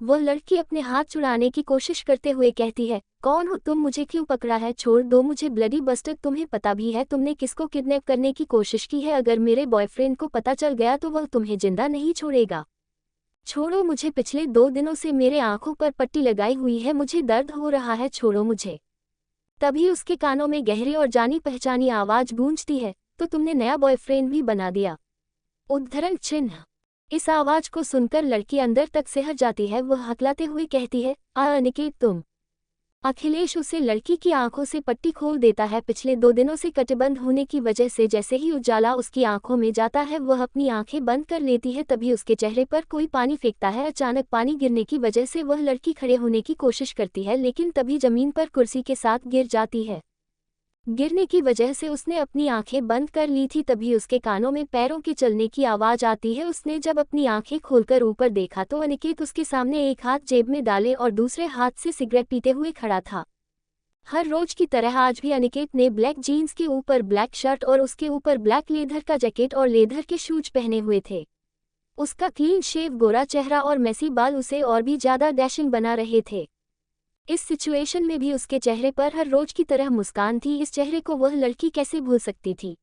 वह लड़की अपने हाथ छुड़ाने की कोशिश करते हुए कहती है, कौन हो तुम, मुझे क्यों पकड़ा है, छोड़ दो मुझे ब्लडी बस्टर। तुम्हें पता भी है तुमने किसको किडनैप करने की कोशिश की है? अगर मेरे बॉयफ्रेंड को पता चल गया तो वह तुम्हें जिंदा नहीं छोड़ेगा। छोड़ो मुझे, पिछले 2 दिनों से मेरे आंखों पर पट्टी लगाई हुई है, मुझे दर्द हो रहा है, छोड़ो मुझे। तभी उसके कानों में गहरी और जानी पहचानी आवाज गूंजती है, तो तुमने नया बॉयफ्रेंड भी बना दिया? उद्धरण चिन्ह। इस आवाज को सुनकर लड़की अंदर तक सिहर जाती है। वह हकलाते हुए कहती है, अनिकेत तुम। अखिलेश उसे लड़की की आंखों से पट्टी खोल देता है। पिछले 2 दिनों से कटिबंध होने की वजह से जैसे ही उजाला उसकी आंखों में जाता है वह अपनी आंखें बंद कर लेती है। तभी उसके चेहरे पर कोई पानी फेंकता है। अचानक पानी गिरने की वजह से वह लड़की खड़े होने की कोशिश करती है, लेकिन तभी जमीन पर कुर्सी के साथ गिर जाती है। गिरने की वजह से उसने अपनी आंखें बंद कर ली थी। तभी उसके कानों में पैरों के चलने की आवाज आती है। उसने जब अपनी आंखें खोलकर ऊपर देखा तो अनिकेत उसके सामने एक हाथ जेब में डाले और दूसरे हाथ से सिगरेट पीते हुए खड़ा था। हर रोज की तरह आज भी अनिकेत ने ब्लैक जीन्स के ऊपर ब्लैक शर्ट और उसके ऊपर ब्लैक लेदर का जैकेट और लेदर के शूज पहने हुए थे। उसका क्लीन शेव गोरा चेहरा और मेसी बाल उसे और भी ज्यादा डैशिंग बना रहे थे। इस सिचुएशन में भी उसके चेहरे पर हर रोज की तरह मुस्कान थी। इस चेहरे को वह लड़की कैसे भूल सकती थी?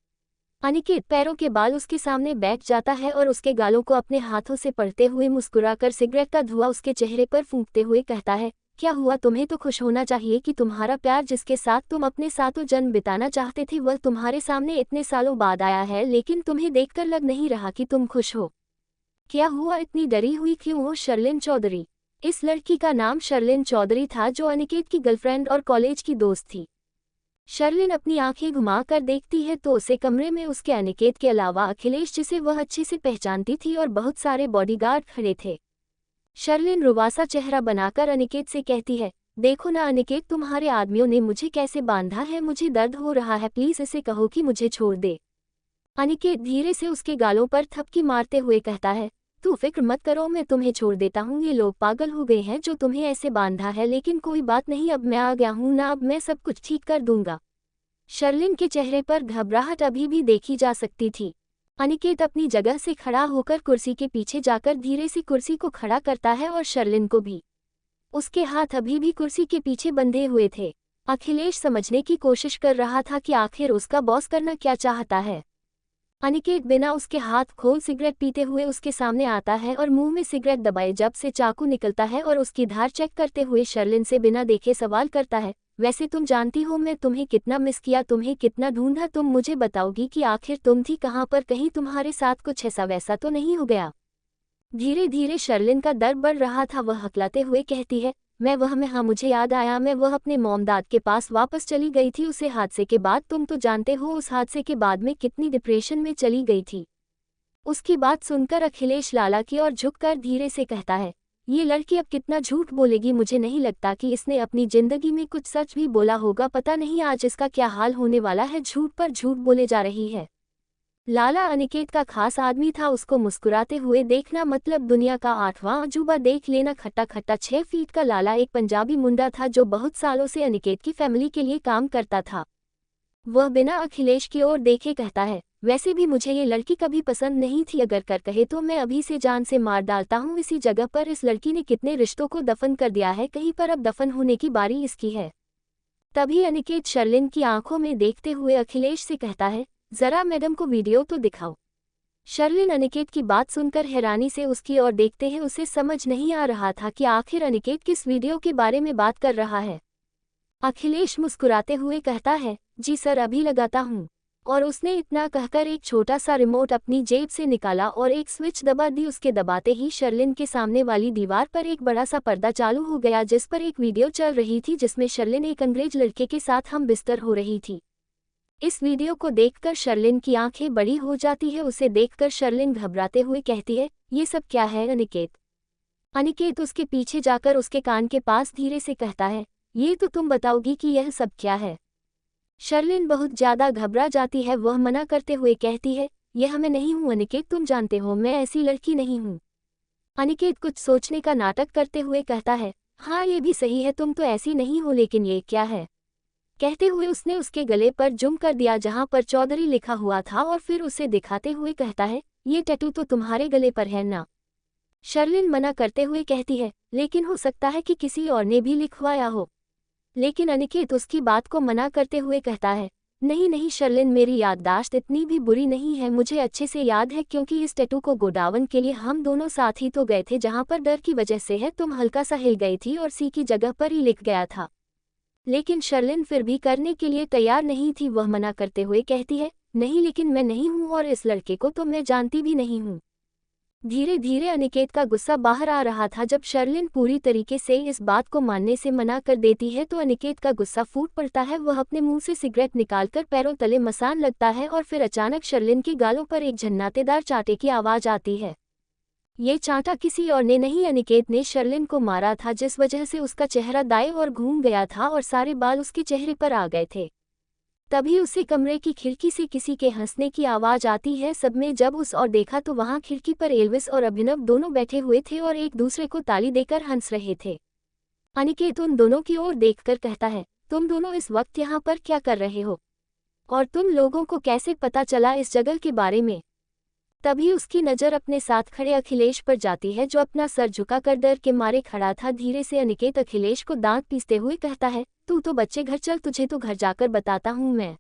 अनिकेत पैरों के बाल उसके सामने बैठ जाता है और उसके गालों को अपने हाथों से पड़ते हुए मुस्कुराकर सिगरेट का धुआं उसके चेहरे पर फूंकते हुए कहता है, क्या हुआ? तुम्हें तो खुश होना चाहिए कि तुम्हारा प्यार, जिसके साथ तुम अपने सातों जन्म बिताना चाहते थे, वह तुम्हारे सामने इतने सालों बाद आया है। लेकिन तुम्हें देखकर लग नहीं रहा कि तुम खुश हो। क्या हुआ? इतनी डरी हुई क्यों हो? शर्लिन चौधरी। इस लड़की का नाम शर्लिन चौधरी था, जो अनिकेत की गर्लफ्रेंड और कॉलेज की दोस्त थी। शर्लिन अपनी आंखें घुमाकर देखती है तो उसे कमरे में उसके अनिकेत के अलावा अखिलेश, जिसे वह अच्छे से पहचानती थी, और बहुत सारे बॉडीगार्ड खड़े थे। शर्लिन रुबासा चेहरा बनाकर अनिकेत से कहती है, देखो ना अनिकेत, तुम्हारे आदमियों ने मुझे कैसे बांधा है, मुझे दर्द हो रहा है, प्लीज इसे कहो कि मुझे छोड़ दे। अनिकेत धीरे से उसके गालों पर थपकी मारते हुए कहता है, तू फिक्र मत करो, मैं तुम्हें छोड़ देता हूँ। ये लोग पागल हो गए हैं जो तुम्हें ऐसे बांधा है, लेकिन कोई बात नहीं, अब मैं आ गया हूँ ना, अब मैं सब कुछ ठीक कर दूंगा। शर्लिन के चेहरे पर घबराहट अभी भी देखी जा सकती थी। अनिकेत अपनी जगह से खड़ा होकर कुर्सी के पीछे जाकर धीरे से कुर्सी को खड़ा करता है और शर्लिन को भी। उसके हाथ अभी भी कुर्सी के पीछे बंधे हुए थे। अखिलेश समझने की कोशिश कर रहा था कि आखिर उसका बॉस करना क्या चाहता है। अनिकेत बिना उसके हाथ खोल सिगरेट पीते हुए उसके सामने आता है और मुंह में सिगरेट दबाए जब से चाकू निकलता है और उसकी धार चेक करते हुए शर्लिन से बिना देखे सवाल करता है, वैसे तुम जानती हो मैं तुम्हें कितना मिस किया, तुम्हें कितना ढूंढा, तुम मुझे बताओगी कि आखिर तुम थी कहाँ पर, कहीं तुम्हारे साथ कुछ ऐसा वैसा तो नहीं हो गया। धीरे धीरे शर्लिन का दर्द बढ़ रहा था। वह हकलाते हुए कहती है, मैं हाँ मुझे याद आया, मैं वह अपने मोमदाद के पास वापस चली गई थी उसे हादसे के बाद। तुम तो जानते हो उस हादसे के बाद में कितनी डिप्रेशन में चली गई थी। उसकी बात सुनकर अखिलेश लाला की ओर झुककर धीरे से कहता है, ये लड़की अब कितना झूठ बोलेगी, मुझे नहीं लगता कि इसने अपनी जिंदगी में कुछ सच भी बोला होगा, पता नहीं आज इसका क्या हाल होने वाला है, झूठ पर झूठ बोले जा रही है। लाला अनिकेत का खास आदमी था, उसको मुस्कुराते हुए देखना मतलब दुनिया का 8वां अजूबा देख लेना। खट्टा खट्टा 6 फीट का लाला एक पंजाबी मुंडा था जो बहुत सालों से अनिकेत की फैमिली के लिए काम करता था। वह बिना अखिलेश की ओर देखे कहता है, वैसे भी मुझे ये लड़की कभी पसंद नहीं थी, अगर कर कहे तो मैं अभी से जान से मार डालता हूँ इसी जगह पर। इस लड़की ने कितने रिश्तों को दफन कर दिया है, कहीं पर अब दफन होने की बारी इसकी है। तभी अनिकेत शर्लिन की आंखों में देखते हुए अखिलेश से कहता है, जरा मैडम को वीडियो तो दिखाओ। शर्लिन अनिकेत की बात सुनकर हैरानी से उसकी ओर देखते हैं, उसे समझ नहीं आ रहा था कि आखिर अनिकेत किस वीडियो के बारे में बात कर रहा है। अखिलेश मुस्कुराते हुए कहता है, जी सर अभी लगाता हूँ। और उसने इतना कहकर एक छोटा सा रिमोट अपनी जेब से निकाला और एक स्विच दबा दी। उसके दबाते ही शर्लिन के सामने वाली दीवार पर एक बड़ा सा पर्दा चालू हो गया जिस पर एक वीडियो चल रही थी जिसमें शर्लिन एक अंग्रेज लड़के के साथ हम बिस्तर हो रही थी। इस वीडियो को देखकर शर्लिन की आंखें बड़ी हो जाती है। उसे देखकर शर्लिन घबराते हुए कहती है, ये सब क्या है अनिकेत। अनिकेत उसके पीछे जाकर उसके कान के पास धीरे से कहता है, ये तो तुम बताओगी कि यह सब क्या है। शर्लिन बहुत ज्यादा घबरा जाती है। वह मना करते हुए कहती है, यह मैं नहीं हूँ अनिकेत, तुम जानते हो मैं ऐसी लड़की नहीं हूँ। अनिकेत कुछ सोचने का नाटक करते हुए कहता है, हाँ ये भी सही है, तुम तो ऐसी नहीं हो, लेकिन ये क्या है। कहते हुए उसने उसके गले पर जुम कर दिया जहां पर चौधरी लिखा हुआ था और फिर उसे दिखाते हुए कहता है, ये टैटू तो तुम्हारे गले पर है ना। शर्लिन मना करते हुए कहती है, लेकिन हो सकता है कि किसी और ने भी लिखवाया हो। लेकिन अनिकेत उसकी बात को मना करते हुए कहता है, नहीं नहीं शर्लिन, मेरी याददाश्त इतनी भी बुरी नहीं है, मुझे अच्छे से याद है क्योंकि इस टैटू को गोडाउन के लिए हम दोनों साथ ही तो गए थे जहां पर डर की वजह से है तुम हल्का सा हिल गई थी और सी की जगह पर ही लिख गया था। लेकिन शर्लिन फिर भी करने के लिए तैयार नहीं थी। वह मना करते हुए कहती है, नहीं लेकिन मैं नहीं हूँ और इस लड़के को तो मैं जानती भी नहीं हूँ। धीरे धीरे अनिकेत का गुस्सा बाहर आ रहा था। जब शर्लिन पूरी तरीके से इस बात को मानने से मना कर देती है तो अनिकेत का गुस्सा फूट पड़ता है। वह अपने मुंह से सिगरेट निकालकर पैरों तले मसान लगता है और फिर अचानक शर्लिन के गालों पर एक झन्नातेदार चांटे की आवाज आती है। ये चांटा किसी और ने नहीं, अनिकेत ने शर्लिन को मारा था, जिस वजह से उसका चेहरा दाएं और घूम गया था और सारे बाल उसके चेहरे पर आ गए थे। तभी उसे कमरे की खिड़की से किसी के हंसने की आवाज आती है। सबने जब उस और देखा तो वहां खिड़की पर एल्विस और अभिनव दोनों बैठे हुए थे और एक दूसरे को ताली देकर हंस रहे थे। अनिकेत उन दोनों की ओर देखकर कहता है, तुम दोनों इस वक्त यहाँ पर क्या कर रहे हो और तुम लोगों को कैसे पता चला इस जगह के बारे में। तभी उसकी नज़र अपने साथ खड़े अखिलेश पर जाती है जो अपना सर झुकाकर डर के मारे खड़ा था। धीरे से अनिकेत अखिलेश को दांत पीसते हुए कहता है, तू तो बच्चे घर चल, तुझे तो घर जाकर बताता हूँ मैं।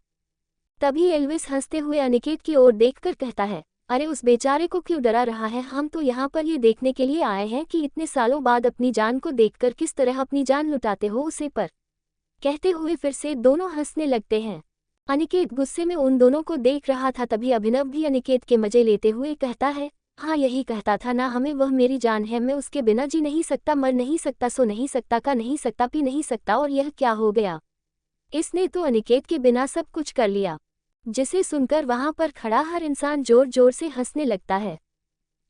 तभी एल्विस हंसते हुए अनिकेत की ओर देखकर कहता है, अरे उस बेचारे को क्यों डरा रहा है, हम तो यहाँ पर ये देखने के लिए आए हैं कि इतने सालों बाद अपनी जान को देखकर किस तरह अपनी जान लुटाते हो उसे पर। कहते हुए फिर से दोनों हंसने लगते हैं। अनिकेत गुस्से में उन दोनों को देख रहा था। तभी अभिनव भी अनिकेत के मजे लेते हुए कहता है, हाँ यही कहता था ना हमें, वह मेरी जान है, मैं उसके बिना जी नहीं सकता, मर नहीं सकता, सो नहीं सकता, का नहीं सकता, पी नहीं सकता। और यह क्या हो गया, इसने तो अनिकेत के बिना सब कुछ कर लिया। जिसे सुनकर वहां पर खड़ा हर इंसान जोर जोर से हंसने लगता है।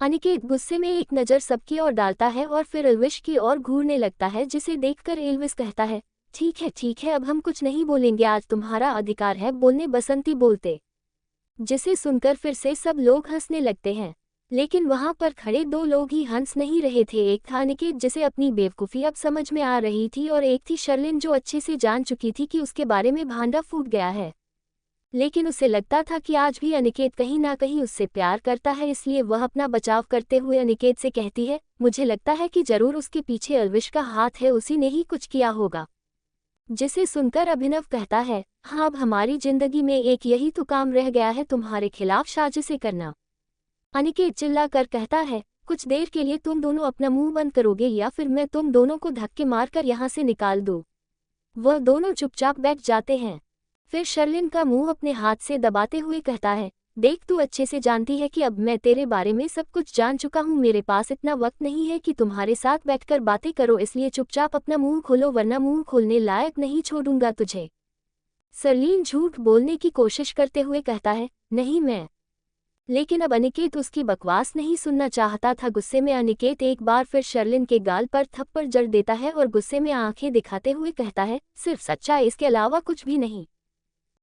अनिकेत गुस्से में एक नज़र सबकी ओर डालता है और फिर एल्विश की ओर घूरने लगता है, जिसे देखकर एल्विस कहता है, ठीक है, अब हम कुछ नहीं बोलेंगे, आज तुम्हारा अधिकार है बोलने, बसंती बोलते। जिसे सुनकर फिर से सब लोग हंसने लगते हैं। लेकिन वहां पर खड़े दो लोग ही हंस नहीं रहे थे। एक था अनिकेत, जिसे अपनी बेवकूफ़ी अब समझ में आ रही थी, और एक थी शर्लिन, जो अच्छे से जान चुकी थी कि उसके बारे में भांडा फूट गया है। लेकिन उसे लगता था कि आज भी अनिकेत कहीं ना कहीं उससे प्यार करता है, इसलिए वह अपना बचाव करते हुए अनिकेत से कहती है, मुझे लगता है कि जरूर उसके पीछे एल्विश का हाथ है, उसी ने ही कुछ किया होगा। जिसे सुनकर अभिनव कहता है, हाँ, अब हमारी जिंदगी में एक यही तो काम रह गया है, तुम्हारे खिलाफ साजिशें करना। अनिकेत चिल्लाकर कहता है, कुछ देर के लिए तुम दोनों अपना मुंह बंद करोगे या फिर मैं तुम दोनों को धक्के मारकर यहाँ से निकाल दूँ। वह दोनों चुपचाप बैठ जाते हैं। फिर शर्लिन का मुंह अपने हाथ से दबाते हुए कहता है, देख, तू अच्छे से जानती है कि अब मैं तेरे बारे में सब कुछ जान चुका हूँ, मेरे पास इतना वक्त नहीं है कि तुम्हारे साथ बैठकर बातें करो, इसलिए चुपचाप अपना मुंह खोलो, वरना मुंह खोलने लायक नहीं छोड़ूंगा तुझे। शर्लिन झूठ बोलने की कोशिश करते हुए कहता है, नहीं मैं। लेकिन अब अनिकेत उसकी बकवास नहीं सुनना चाहता था। गुस्से में अनिकेत एक बार फिर शर्लिन के गाल पर थप्पड़ जड़ देता है और गुस्से में आंखें दिखाते हुए कहता है, सिर्फ सच्चाई, इसके अलावा कुछ भी नहीं।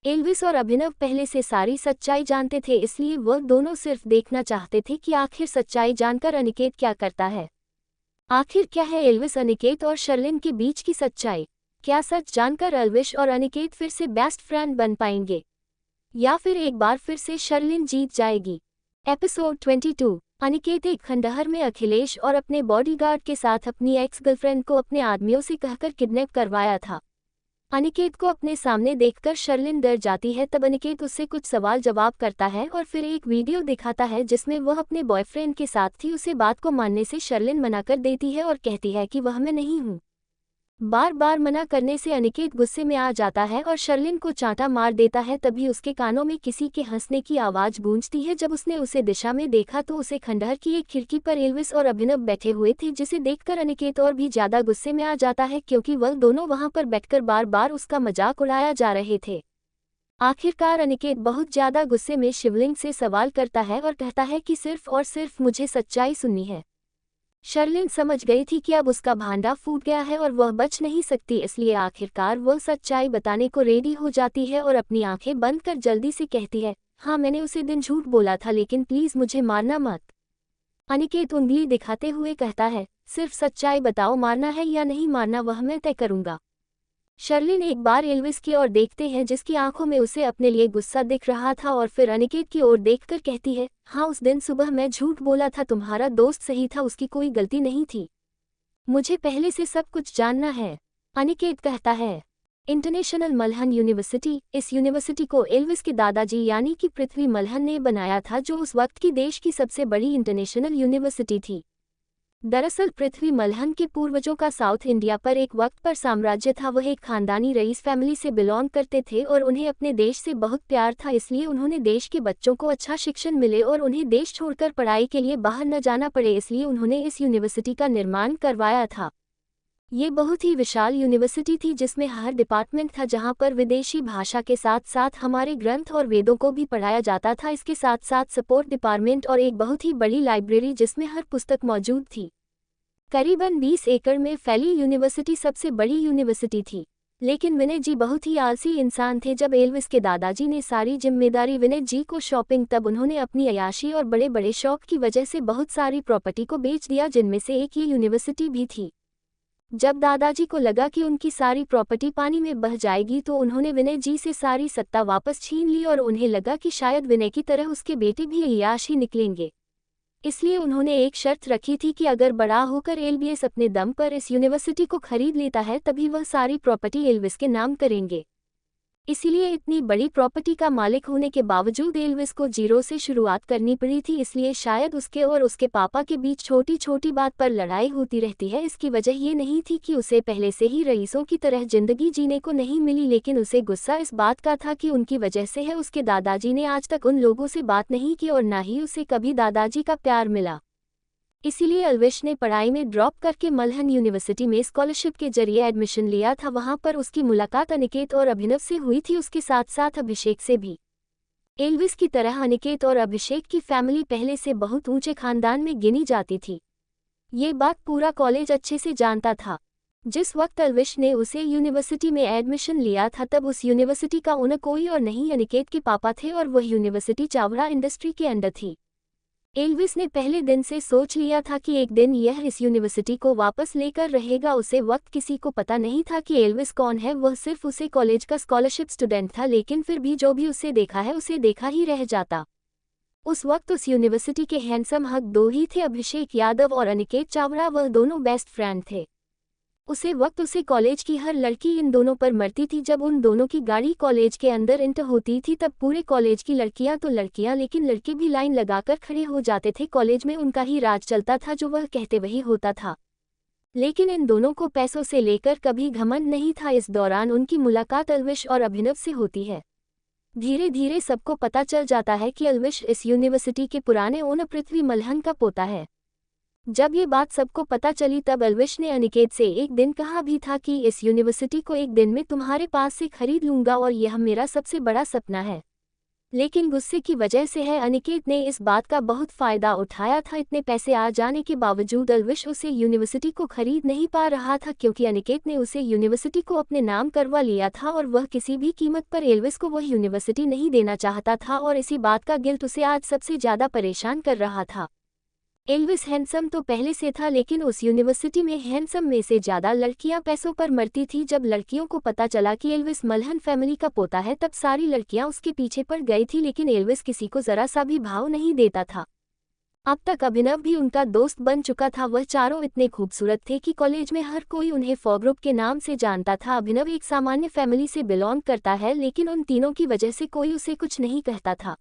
एल्विस और अभिनव पहले से सारी सच्चाई जानते थे, इसलिए वह दोनों सिर्फ देखना चाहते थे कि आखिर सच्चाई जानकर अनिकेत क्या करता है। आखिर क्या है एल्विस, अनिकेत और शर्लिन के बीच की सच्चाई? क्या सच जानकर एल्विश और अनिकेत फिर से बेस्ट फ्रेंड बन पाएंगे, या फिर एक बार फिर से शर्लिन जीत जाएगी? एपिसोड 22। अनिकेत एक खंडहर में अखिलेश और अपने बॉडीगार्ड के साथ अपनी एक्स गर्लफ्रेंड को अपने आदमियों से कहकर किडनैप करवाया था। अनिकेत को अपने सामने देखकर शर्लिन डर जाती है। तब अनिकेत उससे कुछ सवाल जवाब करता है और फिर एक वीडियो दिखाता है जिसमें वह अपने बॉयफ्रेंड के साथ थी। उसे बात को मानने से शर्लिन मना कर देती है और कहती है कि वह मैं नहीं हूँ। बार बार मना करने से अनिकेत गुस्से में आ जाता है और शर्लिन को चांटा मार देता है। तभी उसके कानों में किसी के हंसने की आवाज़ गूंजती है। जब उसने उसे दिशा में देखा तो उसे खंडहर की एक खिड़की पर एल्विस और अभिनव बैठे हुए थे, जिसे देखकर अनिकेत और भी ज्यादा गुस्से में आ जाता है, क्योंकि वह दोनों वहां पर बैठकर बार बार उसका मजाक उड़ाया जा रहे थे। आखिरकार अनिकेत बहुत ज्यादा गुस्से में शिवलिंग से सवाल करता है और कहता है कि सिर्फ और सिर्फ मुझे सच्चाई सुननी है। शर्लिन समझ गई थी कि अब उसका भांडा फूट गया है और वह बच नहीं सकती, इसलिए आखिरकार वह सच्चाई बताने को रेडी हो जाती है और अपनी आंखें बंद कर जल्दी से कहती है, हाँ, मैंने उसे दिन झूठ बोला था, लेकिन प्लीज मुझे मारना मत। अनिकेत उंगली दिखाते हुए कहता है, सिर्फ सच्चाई बताओ, मारना है या नहीं मारना वह मैं तय करूंगा। शर्लिन एक बार एल्विस की ओर देखते हैं, जिसकी आंखों में उसे अपने लिए गुस्सा दिख रहा था, और फिर अनिकेत की ओर देखकर कहती है, हाँ, उस दिन सुबह मैं झूठ बोला था, तुम्हारा दोस्त सही था, उसकी कोई गलती नहीं थी, मुझे पहले से सब कुछ जानना है। अनिकेत कहता है, इंटरनेशनल मल्हन यूनिवर्सिटी, इस यूनिवर्सिटी को एल्विस के दादाजी यानी कि पृथ्वी मल्हन ने बनाया था, जो उस वक्त की देश की सबसे बड़ी इंटरनेशनल यूनिवर्सिटी थी। दरअसल पृथ्वी मल्हन के पूर्वजों का साउथ इंडिया पर एक वक्त पर साम्राज्य था। वह एक खानदानी रईस फैमिली से बिलोंग करते थे और उन्हें अपने देश से बहुत प्यार था, इसलिए उन्होंने देश के बच्चों को अच्छा शिक्षण मिले और उन्हें देश छोड़कर पढ़ाई के लिए बाहर न जाना पड़े, इसलिए उन्होंने इस यूनिवर्सिटी का निर्माण करवाया था। ये बहुत ही विशाल यूनिवर्सिटी थी, जिसमें हर डिपार्टमेंट था, जहां पर विदेशी भाषा के साथ साथ हमारे ग्रंथ और वेदों को भी पढ़ाया जाता था। इसके साथ साथ सपोर्ट डिपार्टमेंट और एक बहुत ही बड़ी लाइब्रेरी, जिसमें हर पुस्तक मौजूद थी। करीबन 20 एकड़ में फैली यूनिवर्सिटी सबसे बड़ी यूनिवर्सिटी थी। लेकिन विनय जी बहुत ही आलसी इंसान थे। जब एल्विस के दादाजी ने सारी जिम्मेदारी विनय जी को सौंपी, तब उन्होंने अपनी अय्याशी और बड़े बड़े शौक की वजह से बहुत सारी प्रॉपर्टी को बेच दिया, जिनमें से एक ये यूनिवर्सिटी भी थी। जब दादाजी को लगा कि उनकी सारी प्रॉपर्टी पानी में बह जाएगी, तो उन्होंने विनय जी से सारी सत्ता वापस छीन ली और उन्हें लगा कि शायद विनय की तरह उसके बेटे भी अय्याश ही निकलेंगे। इसलिए उन्होंने एक शर्त रखी थी कि अगर बड़ा होकर एल्विस अपने दम पर इस यूनिवर्सिटी को खरीद लेता है, तभी वह सारी प्रॉपर्टी एल्विस के नाम करेंगे। इसीलिए इतनी बड़ी प्रॉपर्टी का मालिक होने के बावजूद एल्विस को जीरो से शुरुआत करनी पड़ी थी। इसलिए शायद उसके और उसके पापा के बीच छोटी छोटी बात पर लड़ाई होती रहती है। इसकी वजह ये नहीं थी कि उसे पहले से ही रईसों की तरह जिंदगी जीने को नहीं मिली, लेकिन उसे गुस्सा इस बात का था कि उनकी वजह से है उसके दादाजी ने आज तक उन लोगों से बात नहीं की और न ही उसे कभी दादाजी का प्यार मिला। इसीलिए एल्विश ने पढ़ाई में ड्रॉप करके मल्हन यूनिवर्सिटी में स्कॉलरशिप के जरिए एडमिशन लिया था। वहां पर उसकी मुलाकात अनिकेत और अभिनव से हुई थी, उसके साथ साथ अभिषेक से भी। एल्विस की तरह अनिकेत और अभिषेक की फैमिली पहले से बहुत ऊंचे खानदान में गिनी जाती थी। ये बात पूरा कॉलेज अच्छे से जानता था। जिस वक्त एल्विश ने उसे यूनिवर्सिटी में एडमिशन लिया था तब उस यूनिवर्सिटी का ओनर कोई और नहीं अनिकेत के पापा थे और वह यूनिवर्सिटी चावड़ा इंडस्ट्री के अंडर थी। एल्विस ने पहले दिन से सोच लिया था कि एक दिन यह इस यूनिवर्सिटी को वापस लेकर रहेगा। उसे वक्त किसी को पता नहीं था कि एल्विस कौन है, वह सिर्फ उसे कॉलेज का स्कॉलरशिप स्टूडेंट था, लेकिन फिर भी जो भी उसे देखा है उसे देखा ही रह जाता। उस वक्त उस यूनिवर्सिटी के हैंडसम हक दो ही थे, अभिषेक यादव और अनिकेत चावड़ा। वह दोनों बेस्ट फ्रेंड थे। उसे कॉलेज की हर लड़की इन दोनों पर मरती थी। जब उन दोनों की गाड़ी कॉलेज के अंदर इंटर होती थी तब पूरे कॉलेज की लड़कियां तो लड़कियां, लेकिन लड़के भी लाइन लगाकर खड़े हो जाते थे। कॉलेज में उनका ही राज चलता था, जो वह कहते वही होता था। लेकिन इन दोनों को पैसों से लेकर कभी घमंड नहीं था। इस दौरान उनकी मुलाकात एल्विश और अभिनव से होती है। धीरे धीरे सबको पता चल जाता है कि एल्विश इस यूनिवर्सिटी के पुराने ओनर पृथ्वी मल्हन का पोता है। जब ये बात सबको पता चली तब एल्विश ने अनिकेत से एक दिन कहा भी था कि इस यूनिवर्सिटी को एक दिन में तुम्हारे पास से खरीद लूंगा और यह मेरा सबसे बड़ा सपना है। लेकिन गुस्से की वजह से है अनिकेत ने इस बात का बहुत फायदा उठाया था। इतने पैसे आ जाने के बावजूद एल्विश उसे यूनिवर्सिटी को खरीद नहीं पा रहा था, क्योंकि अनिकेत ने उसे यूनिवर्सिटी को अपने नाम करवा लिया था और वह किसी भी कीमत पर एल्विश को वह यूनिवर्सिटी नहीं देना चाहता था। और इसी बात का गिल्ट उसे आज सबसे ज्यादा परेशान कर रहा था। एल्विस हैंडसम तो पहले से था, लेकिन उस यूनिवर्सिटी में हैंडसम में से ज्यादा लड़कियां पैसों पर मरती थी। जब लड़कियों को पता चला कि एल्विस मल्हन फैमिली का पोता है तब सारी लड़कियां उसके पीछे पड़ गई थी, लेकिन एल्विस किसी को जरा सा भी भाव नहीं देता था। अब तक अभिनव भी उनका दोस्त बन चुका था। वह चारों इतने खूबसूरत थे कि कॉलेज में हर कोई उन्हें फॉर ग्रुप के नाम से जानता था। अभिनव एक सामान्य फैमिली से बिलोंग करता है, लेकिन उन तीनों की वजह से कोई उसे कुछ नहीं कहता था।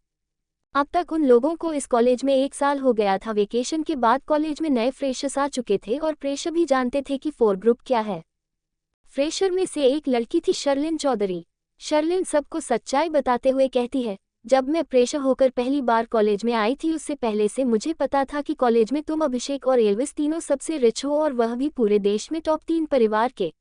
अब तक उन लोगों को इस कॉलेज में 1 साल हो गया था। वेकेशन के बाद कॉलेज में नए फ्रेशर्स आ चुके थे और फ्रेशर भी जानते थे कि फोर ग्रुप क्या है। फ्रेशर में से एक लड़की थी शर्लिन चौधरी। शर्लिन सबको सच्चाई बताते हुए कहती है, जब मैं फ्रेशर होकर पहली बार कॉलेज में आई थी उससे पहले से मुझे पता था कि कॉलेज में तुम, अभिषेक और एल्विस तीनों सबसे रिच हो, और वह भी पूरे देश में टॉप 3 परिवार के।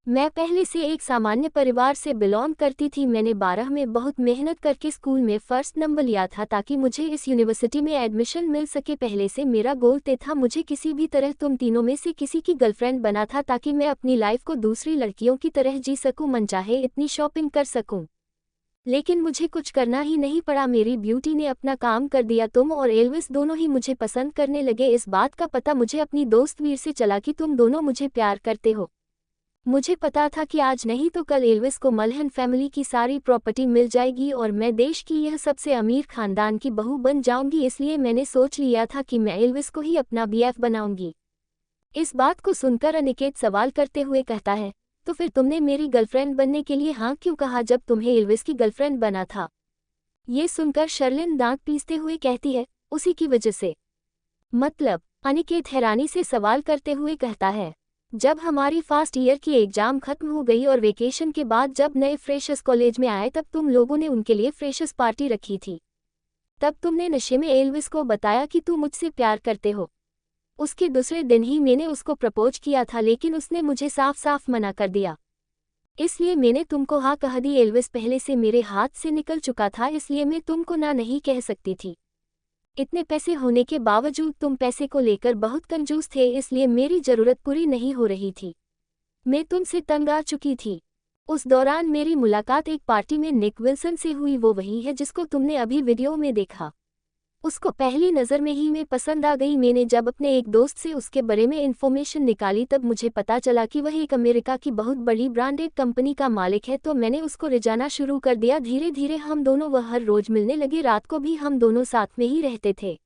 मैं पहले से एक सामान्य परिवार से बिलोंग करती थी। मैंने 12 में बहुत मेहनत करके स्कूल में फर्स्ट नंबर लिया था ताकि मुझे इस यूनिवर्सिटी में एडमिशन मिल सके। पहले से मेरा गोल ते था मुझे किसी भी तरह तुम तीनों में से किसी की गर्लफ्रेंड बना था, ताकि मैं अपनी लाइफ को दूसरी लड़कियों की तरह जी सकूं, मनचाहे इतनी शॉपिंग कर सकूं। लेकिन मुझे कुछ करना ही नहीं पड़ा, मेरी ब्यूटी ने अपना काम कर दिया। तुम और एल्विस दोनों ही मुझे पसंद करने लगे। इस बात का पता मुझे अपनी दोस्त वीर से चला कि तुम दोनों मुझे प्यार करते हो। मुझे पता था कि आज नहीं तो कल एल्विस को मल्हन फैमिली की सारी प्रॉपर्टी मिल जाएगी और मैं देश की यह सबसे अमीर खानदान की बहू बन जाऊंगी। इसलिए मैंने सोच लिया था कि मैं एल्विस को ही अपना बीएफ बनाऊंगी। इस बात को सुनकर अनिकेत सवाल करते हुए कहता है, तो फिर तुमने मेरी गर्लफ्रेंड बनने के लिए हाँ क्यों कहा जब तुम्हें एल्विस की गर्लफ्रेंड बना था? ये सुनकर शर्लिन दांत पीसते हुए कहती है, उसी की वजह से। मतलब? अनिकेत हैरानी से सवाल करते हुए कहता है, जब हमारी फर्स्ट ईयर की एग्जाम खत्म हो गई और वेकेशन के बाद जब नए फ्रेशर्स कॉलेज में आए तब तुम लोगों ने उनके लिए फ्रेशर्स पार्टी रखी थी। तब तुमने नशे में एल्विस को बताया कि तुम मुझसे प्यार करते हो। उसके दूसरे दिन ही मैंने उसको प्रपोज किया था, लेकिन उसने मुझे साफ साफ मना कर दिया। इसलिए मैंने तुमको हाँ कह दी। एल्विस पहले से मेरे हाथ से निकल चुका था, इसलिए मैं तुमको ना नहीं कह सकती थी। इतने पैसे होने के बावजूद तुम पैसे को लेकर बहुत कंजूस थे, इसलिए मेरी जरूरत पूरी नहीं हो रही थी। मैं तुमसे तंग आ चुकी थी। उस दौरान मेरी मुलाकात एक पार्टी में निक विल्सन से हुई। वो वही है जिसको तुमने अभी वीडियो में देखा। उसको पहली नज़र में ही मैं पसंद आ गई। मैंने जब अपने एक दोस्त से उसके बारे में इन्फॉर्मेशन निकाली तब मुझे पता चला कि वह एक अमेरिका की बहुत बड़ी ब्रांडेड कंपनी का मालिक है, तो मैंने उसको रिझाना शुरू कर दिया। धीरे धीरे हम दोनों वह हर रोज मिलने लगे। रात को भी हम दोनों साथ में ही रहते थे।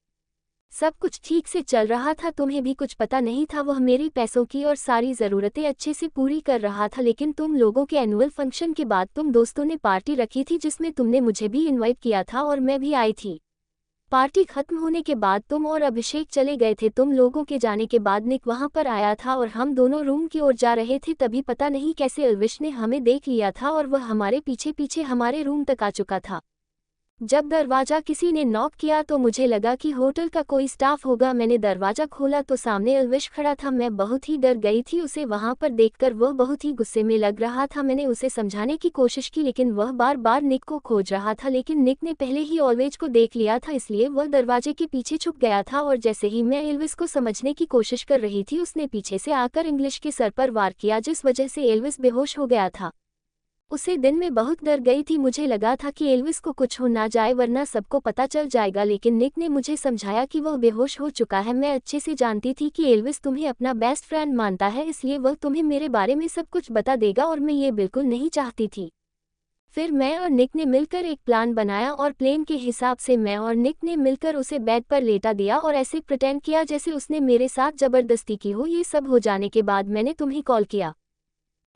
सब कुछ ठीक से चल रहा था। तुम्हें भी कुछ पता नहीं था। वह मेरी पैसों की और सारी ज़रूरतें अच्छे से पूरी कर रहा था। लेकिन तुम लोगों के एनुअल फंक्शन के बाद तुम दोस्तों ने पार्टी रखी थी जिसमें तुमने मुझे भी इन्वाइट किया था और मैं भी आई थी। पार्टी खत्म होने के बाद तुम और अभिषेक चले गए थे। तुम लोगों के जाने के बाद निक वहां पर आया था और हम दोनों रूम की ओर जा रहे थे। तभी पता नहीं कैसे एल्विश ने हमें देख लिया था और वह हमारे पीछे पीछे हमारे रूम तक आ चुका था। जब दरवाज़ा किसी ने नॉक किया तो मुझे लगा कि होटल का कोई स्टाफ होगा। मैंने दरवाज़ा खोला तो सामने एल्विश खड़ा था। मैं बहुत ही डर गई थी उसे वहां पर देखकर। वह बहुत ही गुस्से में लग रहा था। मैंने उसे समझाने की कोशिश की लेकिन वह बार बार निक को खोज रहा था, लेकिन निक ने पहले ही ऑलवेज को देख लिया था, इसलिए वह दरवाजे के पीछे छुप गया था। और जैसे ही मैं एल्विस को समझने की कोशिश कर रही थी, उसने पीछे से आकर इंग्लिश के सर पर वार किया, जिस वजह से एल्विस बेहोश हो गया था। उसे दिन में बहुत डर गई थी। मुझे लगा था कि एल्विस को कुछ हो ना जाए वरना सबको पता चल जाएगा, लेकिन निक ने मुझे समझाया कि वह बेहोश हो चुका है। मैं अच्छे से जानती थी कि एल्विस तुम्हें अपना बेस्ट फ्रेंड मानता है, इसलिए वह तुम्हें मेरे बारे में सब कुछ बता देगा और मैं ये बिल्कुल नहीं चाहती थी। फिर मैं और निक ने मिलकर एक प्लान बनाया और प्लान के हिसाब से मैं और निक ने मिलकर उसे बेड पर लेटा दिया और ऐसे प्रिटेंड किया जैसे उसने मेरे साथ जबरदस्ती की हो। ये सब हो जाने के बाद मैंने तुम्हें कॉल किया।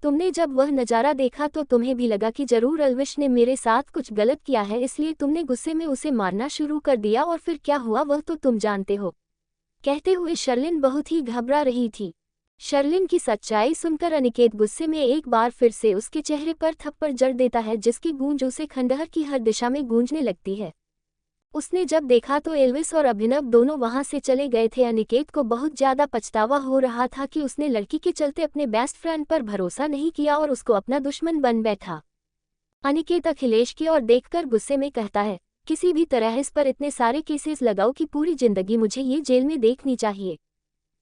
तुमने जब वह नज़ारा देखा तो तुम्हें भी लगा कि जरूर एल्विश ने मेरे साथ कुछ गलत किया है, इसलिए तुमने गुस्से में उसे मारना शुरू कर दिया। और फिर क्या हुआ वह तो तुम जानते हो। कहते हुए शर्लिन बहुत ही घबरा रही थी। शर्लिन की सच्चाई सुनकर अनिकेत गुस्से में एक बार फिर से उसके चेहरे पर थप्पड़ जड़ देता है, जिसकी गूंज उसे खंडहर की हर दिशा में गूंजने लगती है। उसने जब देखा तो एल्विस और अभिनव दोनों वहां से चले गए थे। अनिकेत को बहुत ज्यादा पछतावा हो रहा था कि उसने लड़की के चलते अपने बेस्ट फ्रेंड पर भरोसा नहीं किया और उसको अपना दुश्मन बन बैठा। अनिकेत अखिलेश की ओर देखकर गुस्से में कहता है, किसी भी तरह इस पर इतने सारे केसेस लगाओ कि पूरी जिंदगी मुझे ये जेल में देखनी चाहिए।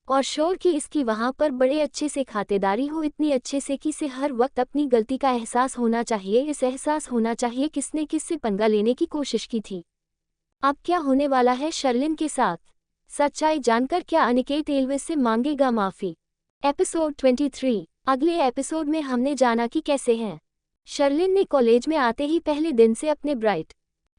और शोर की इसकी वहां पर बड़े अच्छे से खातेदारी हो, इतनी अच्छे से कि इसे हर वक्त अपनी गलती का एहसास होना चाहिए। इस एहसास होना चाहिए किसने किससे पंगा लेने की कोशिश की थी। अब क्या होने वाला है शर्लिन के साथ? सच्चाई जानकर क्या अनिकेत एल्विस से मांगेगा माफी? एपिसोड 23। अगले एपिसोड में हमने जाना कि कैसे हैं शर्लिन ने कॉलेज में आते ही पहले दिन से अपने ब्राइट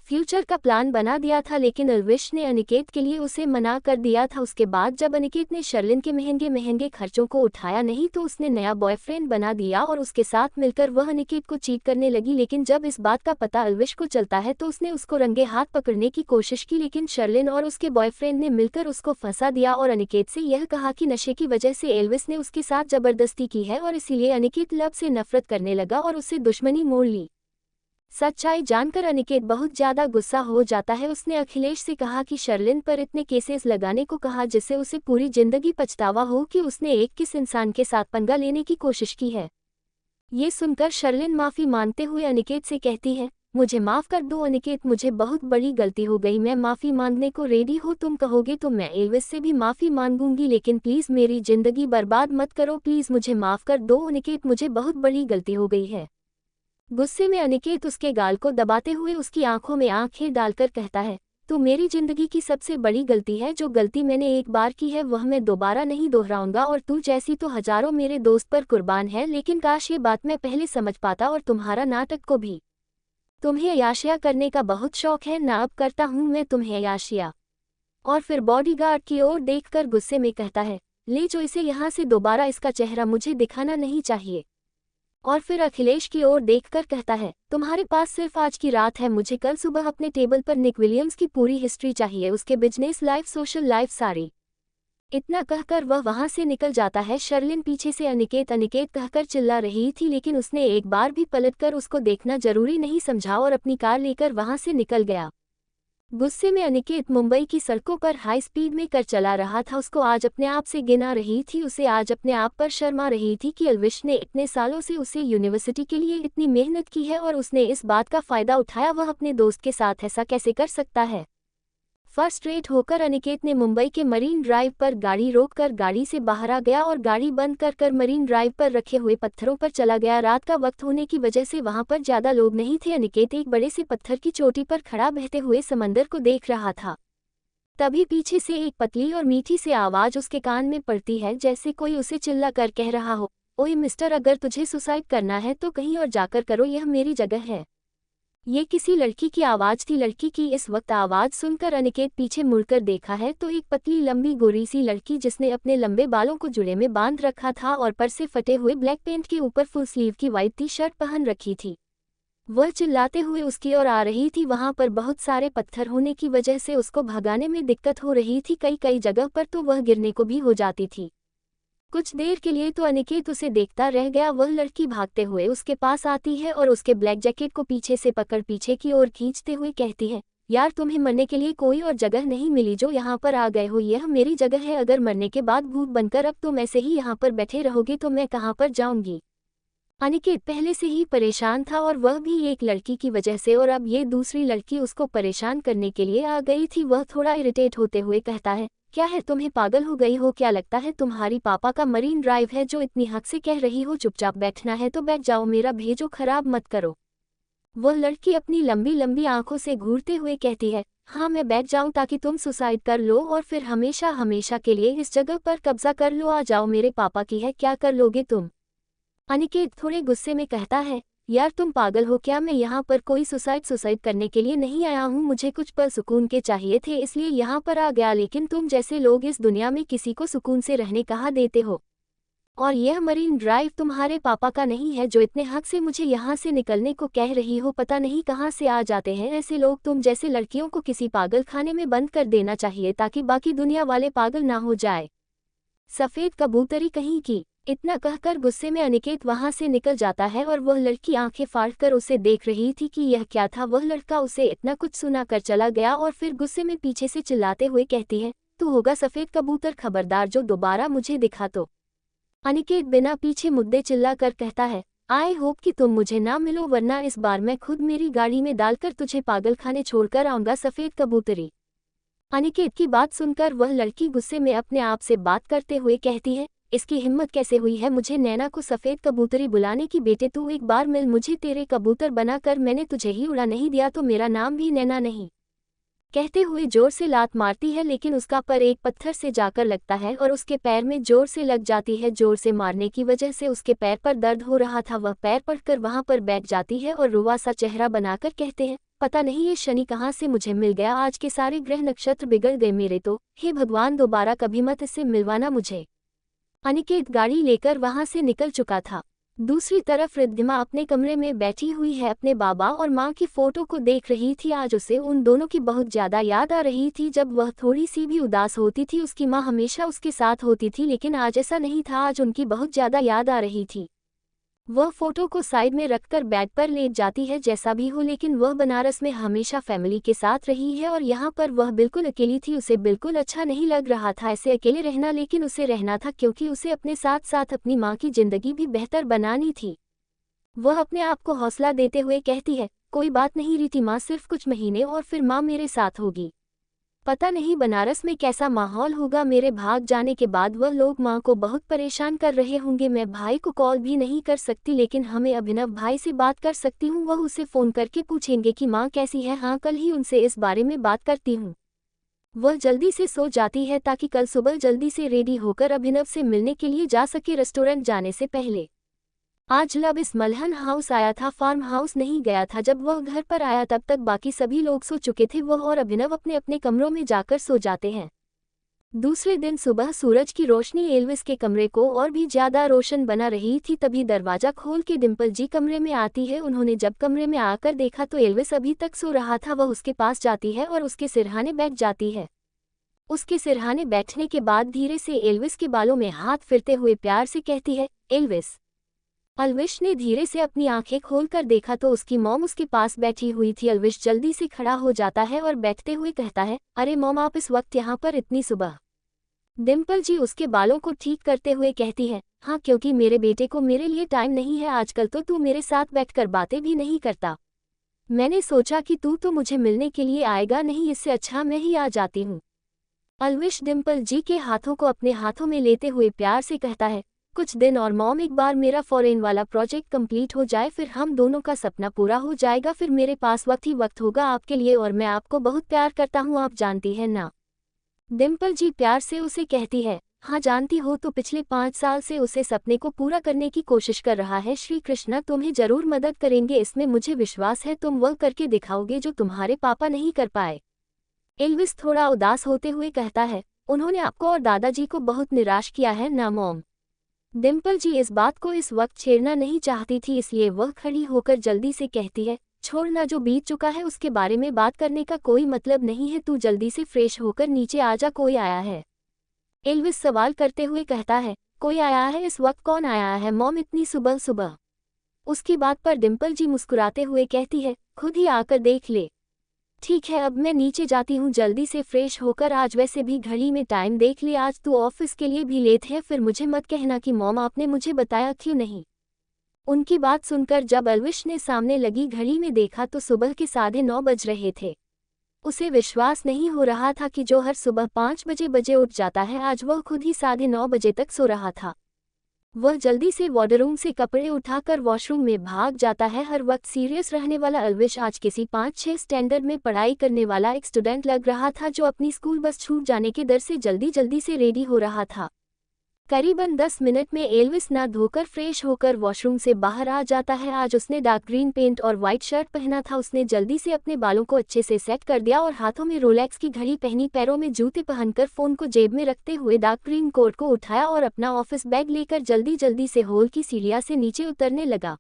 फ्यूचर का प्लान बना दिया था, लेकिन एल्विश ने अनिकेत के लिए उसे मना कर दिया था। उसके बाद जब अनिकेत ने शर्लिन के महंगे महंगे खर्चों को उठाया नहीं तो उसने नया बॉयफ्रेंड बना दिया और उसके साथ मिलकर वह अनिकेत को चीट करने लगी। लेकिन जब इस बात का पता एल्विश को चलता है तो उसने उसको रंगे हाथ पकड़ने की कोशिश की, लेकिन शर्लिन और उसके बॉयफ्रेंड ने मिलकर उसको फंसा दिया और अनिकेत से यह कहा कि नशे की वजह से एल्विस ने उसके साथ जबरदस्ती की है और इसीलिए अनिकेत लब से नफरत करने लगा और उससे दुश्मनी मोड़ ली। सच्चाई जानकर अनिकेत बहुत ज्यादा गुस्सा हो जाता है। उसने अखिलेश से कहा कि शर्लिन पर इतने केसेस लगाने को कहा जिससे उसे पूरी जिंदगी पछतावा हो कि उसने एक किस इंसान के साथ पंगा लेने की कोशिश की है। ये सुनकर शर्लिन माफी मांगते हुए अनिकेत से कहती है, मुझे माफ कर दो अनिकेत, मुझे बहुत बड़ी गलती हो गई। मैं माफी मांगने को रेडी हूँ, तुम कहोगे तो मैं एल्विस से भी माफी मांगूंगी, लेकिन प्लीज मेरी जिंदगी बर्बाद मत करो, प्लीज मुझे माफ कर दो अनिकेत, मुझे बहुत बड़ी गलती हो गई है। गुस्से में अनिकेत उसके गाल को दबाते हुए उसकी आंखों में आंखें डालकर कहता है, तू मेरी जिंदगी की सबसे बड़ी गलती है। जो गलती मैंने एक बार की है वह मैं दोबारा नहीं दोहराऊंगा और तू जैसी तो हजारों मेरे दोस्त पर कुर्बान है, लेकिन काश ये बात मैं पहले समझ पाता और तुम्हारा नाटक को भी। तुम्हें अयाशिया करने का बहुत शौक है ना, अब करता हूँ मैं तुम्हें अयाशिया। और फिर बॉडीगार्ड की ओर देखकर गुस्से में कहता है, ले जो इसे यहाँ से, दोबारा इसका चेहरा मुझे दिखाना नहीं चाहिए। और फिर अखिलेश की ओर देखकर कहता है, तुम्हारे पास सिर्फ आज की रात है, मुझे कल सुबह अपने टेबल पर निक विलियम्स की पूरी हिस्ट्री चाहिए, उसके बिजनेस लाइफ, सोशल लाइफ सारी। इतना कहकर वह वहां से निकल जाता है। शर्लिन पीछे से अनिकेत अनिकेत कहकर चिल्ला रही थी, लेकिन उसने एक बार भी पलटकर उसको देखना जरूरी नहीं समझा और अपनी कार लेकर वहां से निकल गया। गुस्से में अनिकेत मुंबई की सड़कों पर हाई स्पीड में कर चला रहा था। उसको आज अपने आप से गिना रही थी, उसे आज अपने आप पर शर्मा रही थी कि एल्विश ने इतने सालों से उसे यूनिवर्सिटी के लिए इतनी मेहनत की है और उसने इस बात का फायदा उठाया। वह अपने दोस्त के साथ ऐसा कैसे कर सकता है? फ्रस्ट्रेट होकर अनिकेत ने मुंबई के मरीन ड्राइव पर गाड़ी रोककर गाड़ी से बाहर आ गया और गाड़ी बंद कर मरीन ड्राइव पर रखे हुए पत्थरों पर चला गया। रात का वक्त होने की वजह से वहां पर ज्यादा लोग नहीं थे। अनिकेत एक बड़े से पत्थर की चोटी पर खड़ा बहते हुए समंदर को देख रहा था। तभी पीछे से एक पतली और मीठी सी आवाज उसके कान में पड़ती है, जैसे कोई उसे चिल्ला कर कह रहा हो, ओए मिस्टर, अगर तुझे सुसाइड करना है तो कहीं और जाकर करो, यह मेरी जगह है। ये किसी लड़की की आवाज थी। लड़की की इस वक्त आवाज सुनकर अनिकेत पीछे मुड़कर देखा है तो एक पतली लंबी गोरी सी लड़की, जिसने अपने लंबे बालों को जुड़े में बांध रखा था और पर से फटे हुए ब्लैक पेंट के ऊपर फुल स्लीव की वाइट टी शर्ट पहन रखी थी। वह चिल्लाते हुए उसकी ओर आ रही थी। वहां पर बहुत सारे पत्थर होने की वजह से उसको भगाने में दिक्कत हो रही थी। कई जगह पर तो वह गिरने को भी हो जाती थी। कुछ देर के लिए तो अनिकेत उसे देखता रह गया। वह लड़की भागते हुए उसके पास आती है और उसके ब्लैक जैकेट को पीछे से पकड़ पीछे की ओर खींचते हुए कहती है, यार तुम्हें मरने के लिए कोई और जगह नहीं मिली जो यहाँ पर आ गए हो। यह मेरी जगह है, अगर मरने के बाद भूत बनकर अब तुम ऐसे ही यहाँ पर बैठे रहोगे तो मैं कहाँ पर जाऊंगी। अनिकेत पहले से ही परेशान था और वह भी एक लड़की की वजह से, और अब ये दूसरी लड़की उसको परेशान करने के लिए आ गई थी। वह थोड़ा इरिटेट होते हुए कहता है, क्या है तुम्हें, पागल हो गई हो क्या? लगता है तुम्हारी पापा का मरीन ड्राइव है जो इतनी हक से कह रही हो। चुपचाप बैठना है तो बैठ जाओ, मेरा भेजो खराब मत करो। वह लड़की अपनी लंबी लंबी आंखों से घूरते हुए कहती है, हाँ मैं बैठ जाऊं ताकि तुम सुसाइड कर लो और फिर हमेशा हमेशा के लिए इस जगह पर कब्जा कर लो। आ जाओ, मेरे पापा की है, क्या कर लोगे तुम? अनिकेत थोड़े गुस्से में कहता है, यार तुम पागल हो क्या? मैं यहाँ पर कोई सुसाइड करने के लिए नहीं आया हूँ। मुझे कुछ पल सुकून के चाहिए थे इसलिए यहाँ पर आ गया, लेकिन तुम जैसे लोग इस दुनिया में किसी को सुकून से रहने कहाँ देते हो। और यह मरीन ड्राइव तुम्हारे पापा का नहीं है जो इतने हक से मुझे यहाँ से निकलने को कह रही हो। पता नहीं कहाँ से आ जाते हैं ऐसे लोग। तुम जैसे लड़कियों को किसी पागल खाने में बंद कर देना चाहिए ताकि बाकी दुनिया वाले पागल ना हो जाए। सफेद कबूतरी कहीं की। इतना कहकर गुस्से में अनिकेत वहां से निकल जाता है और वह लड़की आंखें फाड़कर उसे देख रही थी कि यह क्या था। वह लड़का उसे इतना कुछ सुना कर चला गया और फिर गुस्से में पीछे से चिल्लाते हुए कहती है, तू होगा सफेद कबूतर, खबरदार जो दोबारा मुझे दिखा तो। अनिकेत बिना पीछे मुद्दे चिल्ला कर कहता है, आई होप कि तुम मुझे ना मिलो वरना इस बार मैं खुद मेरी गाड़ी में डालकर तुझे पागल खाने छोड़कर आऊंगा सफेद कबूतरी। अनिकेत की बात सुनकर वह लड़की गुस्से में अपने आप से बात करते हुए कहती है, इसकी हिम्मत कैसे हुई है मुझे नैना को सफेद कबूतरी बुलाने की? बेटे तू एक बार मिल मुझे, तेरे कबूतर बनाकर मैंने तुझे ही उड़ा नहीं दिया तो मेरा नाम भी नैना नहीं। कहते हुए जोर से लात मारती है लेकिन उसका पर एक पत्थर से जाकर लगता है और उसके पैर में जोर से लग जाती है। जोर से मारने की वजह से उसके पैर पर दर्द हो रहा था। वह पैर पड़कर वहां पर बैठ जाती है और रुआ सा चेहरा बनाकर कहते हैं, पता नहीं ये शनि कहाँ से मुझे मिल गया, आज के सारे ग्रह नक्षत्र बिगड़ गए मेरे तो। हे भगवान, दोबारा कभी मत इससे मिलवाना मुझे। अनिकेत गाड़ी लेकर वहां से निकल चुका था। दूसरी तरफ रिद्धिमा अपने कमरे में बैठी हुई है, अपने बाबा और माँ की फोटो को देख रही थी। आज उसे उन दोनों की बहुत ज्यादा याद आ रही थी। जब वह थोड़ी सी भी उदास होती थी उसकी माँ हमेशा उसके साथ होती थी, लेकिन आज ऐसा नहीं था। आज उनकी बहुत ज्यादा याद आ रही थी। वह फोटो को साइड में रखकर बेड पर लेट जाती है। जैसा भी हो, लेकिन वह बनारस में हमेशा फैमिली के साथ रही है और यहाँ पर वह बिल्कुल अकेली थी। उसे बिल्कुल अच्छा नहीं लग रहा था ऐसे अकेले रहना, लेकिन उसे रहना था क्योंकि उसे अपने साथ साथ अपनी माँ की जिंदगी भी बेहतर बनानी थी। वह अपने आप को हौसला देते हुए कहती है, कोई बात नहीं रीति माँ, सिर्फ कुछ महीने और फिर माँ मेरे साथ होगी। पता नहीं बनारस में कैसा माहौल होगा। मेरे भाग जाने के बाद वह लोग माँ को बहुत परेशान कर रहे होंगे। मैं भाई को कॉल भी नहीं कर सकती, लेकिन हमें अभिनव भाई से बात कर सकती हूँ। वह उसे फ़ोन करके पूछेंगे कि माँ कैसी है। हाँ, कल ही उनसे इस बारे में बात करती हूँ। वह जल्दी से सो जाती है ताकि कल सुबह जल्दी से रेडी होकर अभिनव से मिलने के लिए जा सके रेस्टोरेंट जाने से पहले। आज लब इस मलहन हाउस आया था, फार्म हाउस नहीं गया था। जब वह घर पर आया तब तक बाकी सभी लोग सो चुके थे। वह और अभिनव अपने अपने कमरों में जाकर सो जाते हैं। दूसरे दिन सुबह सूरज की रोशनी एल्विस के कमरे को और भी ज्यादा रोशन बना रही थी। तभी दरवाजा खोल के डिम्पल जी कमरे में आती है। उन्होंने जब कमरे में आकर देखा तो एल्विस अभी तक सो रहा था। वह उसके पास जाती है और उसके सिरहाने बैठ जाती है। उसके सिरहाने बैठने के बाद धीरे से एल्विस के बालों में हाथ फिरते हुए प्यार से कहती है, एल्विस। अलविश ने धीरे से अपनी आंखें खोलकर देखा तो उसकी मॉम उसके पास बैठी हुई थी। अलविश जल्दी से खड़ा हो जाता है और बैठते हुए कहता है, अरे मॉम, आप इस वक्त यहाँ पर इतनी सुबह? डिम्पल जी उसके बालों को ठीक करते हुए कहती है, हाँ क्योंकि मेरे बेटे को मेरे लिए टाइम नहीं है आजकल, तो तू मेरे साथ बैठकर बातें भी नहीं करता। मैंने सोचा कि तू तो मुझे मिलने के लिए आएगा नहीं, इससे अच्छा मैं ही आ जाती हूँ। अलविश डिम्पल जी के हाथों को अपने हाथों में लेते हुए प्यार से कहता है, कुछ दिन और मॉम, एक बार मेरा फॉरेन वाला प्रोजेक्ट कंप्लीट हो जाए फिर हम दोनों का सपना पूरा हो जाएगा। फिर मेरे पास वक्त ही वक्त होगा आपके लिए, और मैं आपको बहुत प्यार करता हूँ, आप जानती हैं ना। डिम्पल जी प्यार से उसे कहती है, हाँ जानती हो, तो पिछले 5 साल से उसे सपने को पूरा करने की कोशिश कर रहा है। श्री कृष्णा तुम्हें जरूर मदद करेंगे, इसमें मुझे विश्वास है। तुम वह करके दिखाओगे जो तुम्हारे पापा नहीं कर पाए। एल्विस थोड़ा उदास होते हुए कहता है, उन्होंने आपको और दादाजी को बहुत निराश किया है ना मॉम। डिम्पल जी इस बात को इस वक्त छेड़ना नहीं चाहती थी, इसलिए वह खड़ी होकर जल्दी से कहती है, छोड़ना, जो बीत चुका है उसके बारे में बात करने का कोई मतलब नहीं है। तू जल्दी से फ्रेश होकर नीचे आ जा, कोई आया है। एल्विस सवाल करते हुए कहता है, कोई आया है इस वक्त? कौन आया है मॉम इतनी सुबह सुबह? उसकी बात पर डिम्पल जी मुस्कुराते हुए कहती है, खुद ही आकर देख ले। ठीक है, अब मैं नीचे जाती हूँ जल्दी से फ्रेश होकर। आज वैसे भी घड़ी में टाइम देख ले, आज तू ऑफिस के लिए भी लेट है। फिर मुझे मत कहना कि मॉम आपने मुझे बताया क्यों नहीं। उनकी बात सुनकर जब अलविश ने सामने लगी घड़ी में देखा तो सुबह के 9:30 बज रहे थे। उसे विश्वास नहीं हो रहा था कि जो हर सुबह 5 बजे उठ जाता है, आज वह खुद ही 9:30 बजे तक सो रहा था। वह जल्दी से वार्डरूम से कपड़े उठाकर वॉशरूम में भाग जाता है। हर वक्त सीरियस रहने वाला अलविश आज किसी 5-6 स्टैंडर्ड में पढ़ाई करने वाला एक स्टूडेंट लग रहा था, जो अपनी स्कूल बस छूट जाने के डर से जल्दी जल्दी से रेडी हो रहा था। करीबन 10 मिनट में एल्विस ना धोकर फ्रेश होकर वॉशरूम से बाहर आ जाता है। आज उसने डार्क ग्रीन पेंट और वाइट शर्ट पहना था। उसने जल्दी से अपने बालों को अच्छे से सेट कर दिया और हाथों में रोलेक्स की घड़ी पहनी, पैरों में जूते पहनकर फ़ोन को जेब में रखते हुए डार्क ग्रीन कोट को उठाया और अपना ऑफिस बैग लेकर जल्दी जल्दी से हॉल की सीढ़ियाँ से नीचे उतरने लगा।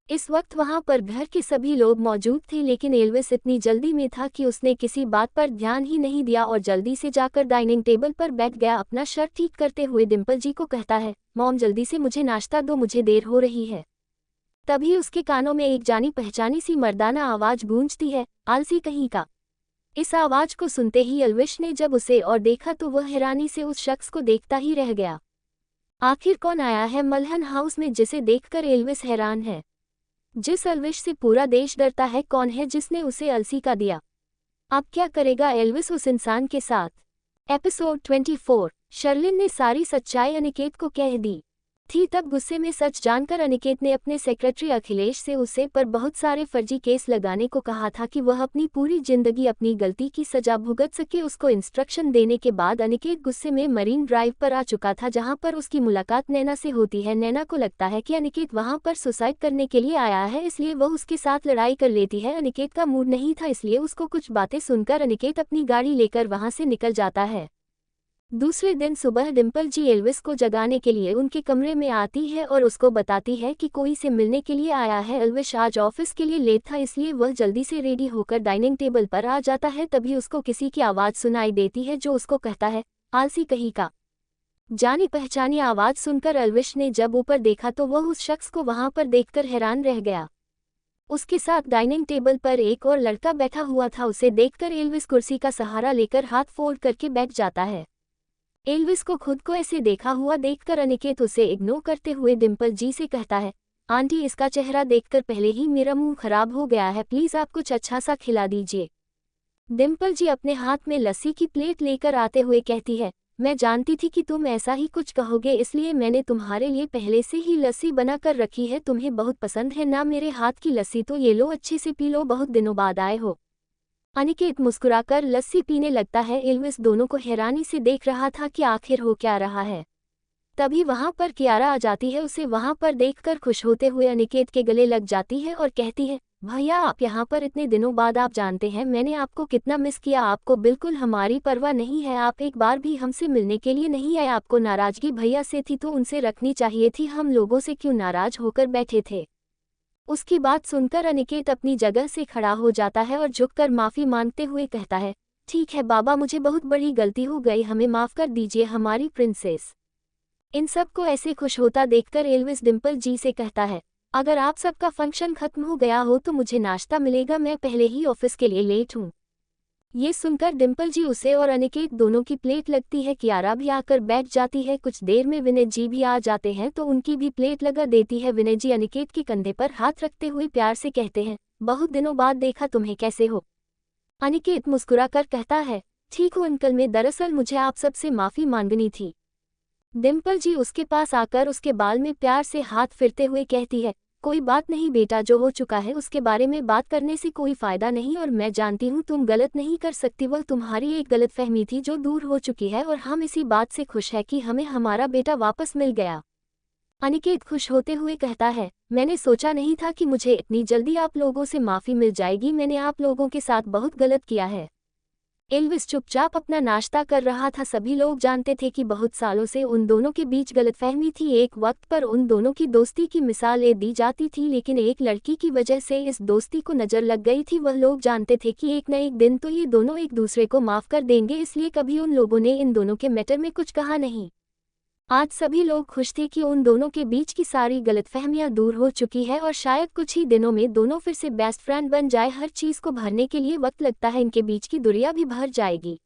इस वक्त वहां पर घर के सभी लोग मौजूद थे, लेकिन एल्विस इतनी जल्दी में था कि उसने किसी बात पर ध्यान ही नहीं दिया और जल्दी से जाकर डाइनिंग टेबल पर बैठ गया। अपना शर्ट ठीक करते हुए डिम्पल जी को कहता है, मॉम जल्दी से मुझे नाश्ता दो, मुझे देर हो रही है। तभी उसके कानों में एक जानी पहचानी सी मर्दाना आवाज गूंजती है, आलसी कहीं का। इस आवाज को सुनते ही एल्विश ने जब उसे और देखा तो वह हैरानी से उस शख्स को देखता ही रह गया। आखिर कौन आया है मल्हन हाउस में, जिसे देखकर एल्विस हैरान है। जिस एल्विश से पूरा देश डरता है, कौन है जिसने उसे अलसी का दिया? अब क्या करेगा एल्विस उस इंसान के साथ? एपिसोड 24। शर्लिन ने सारी सच्चाई अनिकेत को कह दी थी। तब गुस्से में सच जानकर अनिकेत ने अपने सेक्रेटरी अखिलेश से उसे पर बहुत सारे फर्जी केस लगाने को कहा था कि वह अपनी पूरी जिंदगी अपनी गलती की सजा भुगत सके। उसको इंस्ट्रक्शन देने के बाद अनिकेत गुस्से में मरीन ड्राइव पर आ चुका था, जहां पर उसकी मुलाकात नैना से होती है। नैना को लगता है कि अनिकेत वहां पर सुसाइड करने के लिए आया है, इसलिए वह उसके साथ लड़ाई कर लेती है। अनिकेत का मूड नहीं था, इसलिए उसको कुछ बातें सुनकर अनिकेत अपनी गाड़ी लेकर वहां से निकल जाता है। दूसरे दिन सुबह डिम्पल जी एल्विस को जगाने के लिए उनके कमरे में आती है और उसको बताती है कि कोई से मिलने के लिए आया है। एल्विस आज ऑफिस के लिए लेट था, इसलिए वह जल्दी से रेडी होकर डाइनिंग टेबल पर आ जाता है। तभी उसको किसी की आवाज़ सुनाई देती है, जो उसको कहता है, आलसी कहीं का। जानी पहचानी आवाज़ सुनकर एल्विस ने जब ऊपर देखा तो वह उस शख्स को वहां पर देखकर हैरान रह गया। उसके साथ डाइनिंग टेबल पर एक और लड़का बैठा हुआ था। उसे देखकर एल्विस कुर्सी का सहारा लेकर हाथ फोल्ड करके बैठ जाता है। एल्विस को खुद को ऐसे देखा हुआ देखकर अनिकेत उसे इग्नोर करते हुए डिम्पल जी से कहता है, आंटी इसका चेहरा देखकर पहले ही मेरा मुंह खराब हो गया है, प्लीज़ आप कुछ अच्छा सा खिला दीजिए। डिम्पल जी अपने हाथ में लस्सी की प्लेट लेकर आते हुए कहती है, मैं जानती थी कि तुम ऐसा ही कुछ कहोगे, इसलिए मैंने तुम्हारे लिए पहले से ही लस्सी बना कर रखी है। तुम्हें बहुत पसंद है ना मेरे हाथ की लस्सी, तो ये लो अच्छे से पी लो, बहुत दिनों बाद आए हो। अनिकेत मुस्कुराकर लस्सी पीने लगता है। एल्विस दोनों को हैरानी से देख रहा था कि आखिर हो क्या रहा है। तभी वहां पर कियारा आ जाती है। उसे वहां पर देखकर खुश होते हुए अनिकेत के गले लग जाती है और कहती है, भैया आप यहाँ पर इतने दिनों बाद, आप जानते हैं मैंने आपको कितना मिस किया। आपको बिल्कुल हमारी परवाह नहीं है, आप एक बार भी हमसे मिलने के लिए नहीं आए। आपको नाराजगी भैया से थी तो उनसे रखनी चाहिए थी, हम लोगों से क्यों नाराज होकर बैठे थे। उसकी बात सुनकर अनिकेत अपनी जगह से खड़ा हो जाता है और झुककर माफ़ी मांगते हुए कहता है, ठीक है बाबा, मुझे बहुत बड़ी गलती हो गई, हमें माफ़ कर दीजिए हमारी प्रिंसेस। इन सब को ऐसे खुश होता देखकर एल्विस डिम्पल जी से कहता है, अगर आप सबका फंक्शन खत्म हो गया हो तो मुझे नाश्ता मिलेगा, मैं पहले ही ऑफिस के लिए लेट हूँ। ये सुनकर डिम्पल जी उसे और अनिकेत दोनों की प्लेट लगती है। कियारा भी आकर बैठ जाती है। कुछ देर में विनय जी भी आ जाते हैं तो उनकी भी प्लेट लगा देती है। विनय जी अनिकेत के कंधे पर हाथ रखते हुए प्यार से कहते हैं, बहुत दिनों बाद देखा, तुम्हें कैसे हो? अनिकेत मुस्कुराकर कहता है, ठीक हूँ अंकल, में दरअसल मुझे आप सबसे माफ़ी मांगनी थी। डिम्पल जी उसके पास आकर उसके बाल में प्यार से हाथ फिरते हुए कहती है, कोई बात नहीं बेटा, जो हो चुका है उसके बारे में बात करने से कोई फ़ायदा नहीं, और मैं जानती हूँ तुम गलत नहीं कर सकती। वह तुम्हारी एक गलतफहमी थी जो दूर हो चुकी है और हम इसी बात से खुश है कि हमें हमारा बेटा वापस मिल गया। अनिकेत खुश होते हुए कहता है, मैंने सोचा नहीं था कि मुझे इतनी जल्दी आप लोगों से माफ़ी मिल जाएगी, मैंने आप लोगों के साथ बहुत गलत किया है। एल्विस चुपचाप अपना नाश्ता कर रहा था। सभी लोग जानते थे कि बहुत सालों से उन दोनों के बीच गलतफहमी थी। एक वक्त पर उन दोनों की दोस्ती की मिसाल दी जाती थी, लेकिन एक लड़की की वजह से इस दोस्ती को नज़र लग गई थी। वह लोग जानते थे कि एक न एक दिन तो ये दोनों एक दूसरे को माफ़ कर देंगे, इसलिए कभी उन लोगों ने इन दोनों के मैटर में कुछ कहा नहीं। आज सभी लोग खुश थे कि उन दोनों के बीच की सारी गलतफहमियां दूर हो चुकी है और शायद कुछ ही दिनों में दोनों फिर से बेस्ट फ्रेंड बन जाए। हर चीज को भरने के लिए वक्त लगता है, इनके बीच की दूरियां भी भर जाएगी।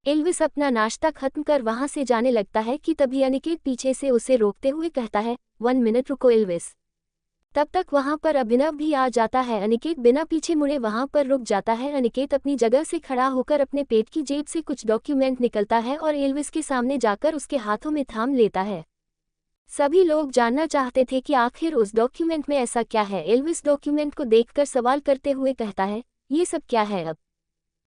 एल्विस अपना नाश्ता खत्म कर वहां से जाने लगता है कि तभी अनिकेत पीछे से उसे रोकते हुए कहता है, 1 मिनट रुको एल्विस। तब तक वहां पर अभिनव भी आ जाता है। अनिकेत बिना पीछे मुड़े वहां पर रुक जाता है। अनिकेत अपनी जगह से खड़ा होकर अपने पेट की जेब से कुछ डॉक्यूमेंट निकलता है और एल्विस के सामने जाकर उसके हाथों में थाम लेता है। सभी लोग जानना चाहते थे कि आखिर उस डॉक्यूमेंट में ऐसा क्या है। एल्विस डॉक्यूमेंट को देखकर सवाल करते हुए कहता है, ये सब क्या है, अब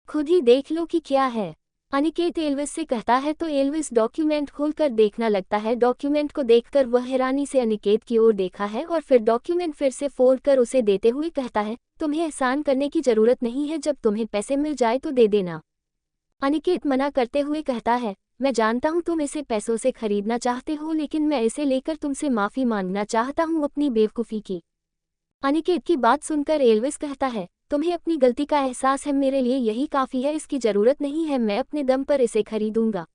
खुद ही देख लो कि क्या है। अनिकेत एल्विस से कहता है तो एल्विस डॉक्यूमेंट खोलकर देखना लगता है। डॉक्यूमेंट को देखकर वह हैरानी से अनिकेत की ओर देखा है और फिर डॉक्यूमेंट फिर से फोड़कर उसे देते हुए कहता है, तुम्हें एहसान करने की जरूरत नहीं है, जब तुम्हें पैसे मिल जाए तो दे देना। अनिकेत मना करते हुए कहता है, मैं जानता हूँ तुम इसे पैसों से खरीदना चाहते हो, लेकिन मैं इसे लेकर तुमसे माफी मांगना चाहता हूँ अपनी बेवकूफ़ी की। अनिकेत की बात सुनकर एल्विस कहता है, तुम्हें अपनी गलती का एहसास है, मेरे लिए यही काफ़ी है, इसकी ज़रूरत नहीं है, मैं अपने दम पर इसे खरीदूंगा।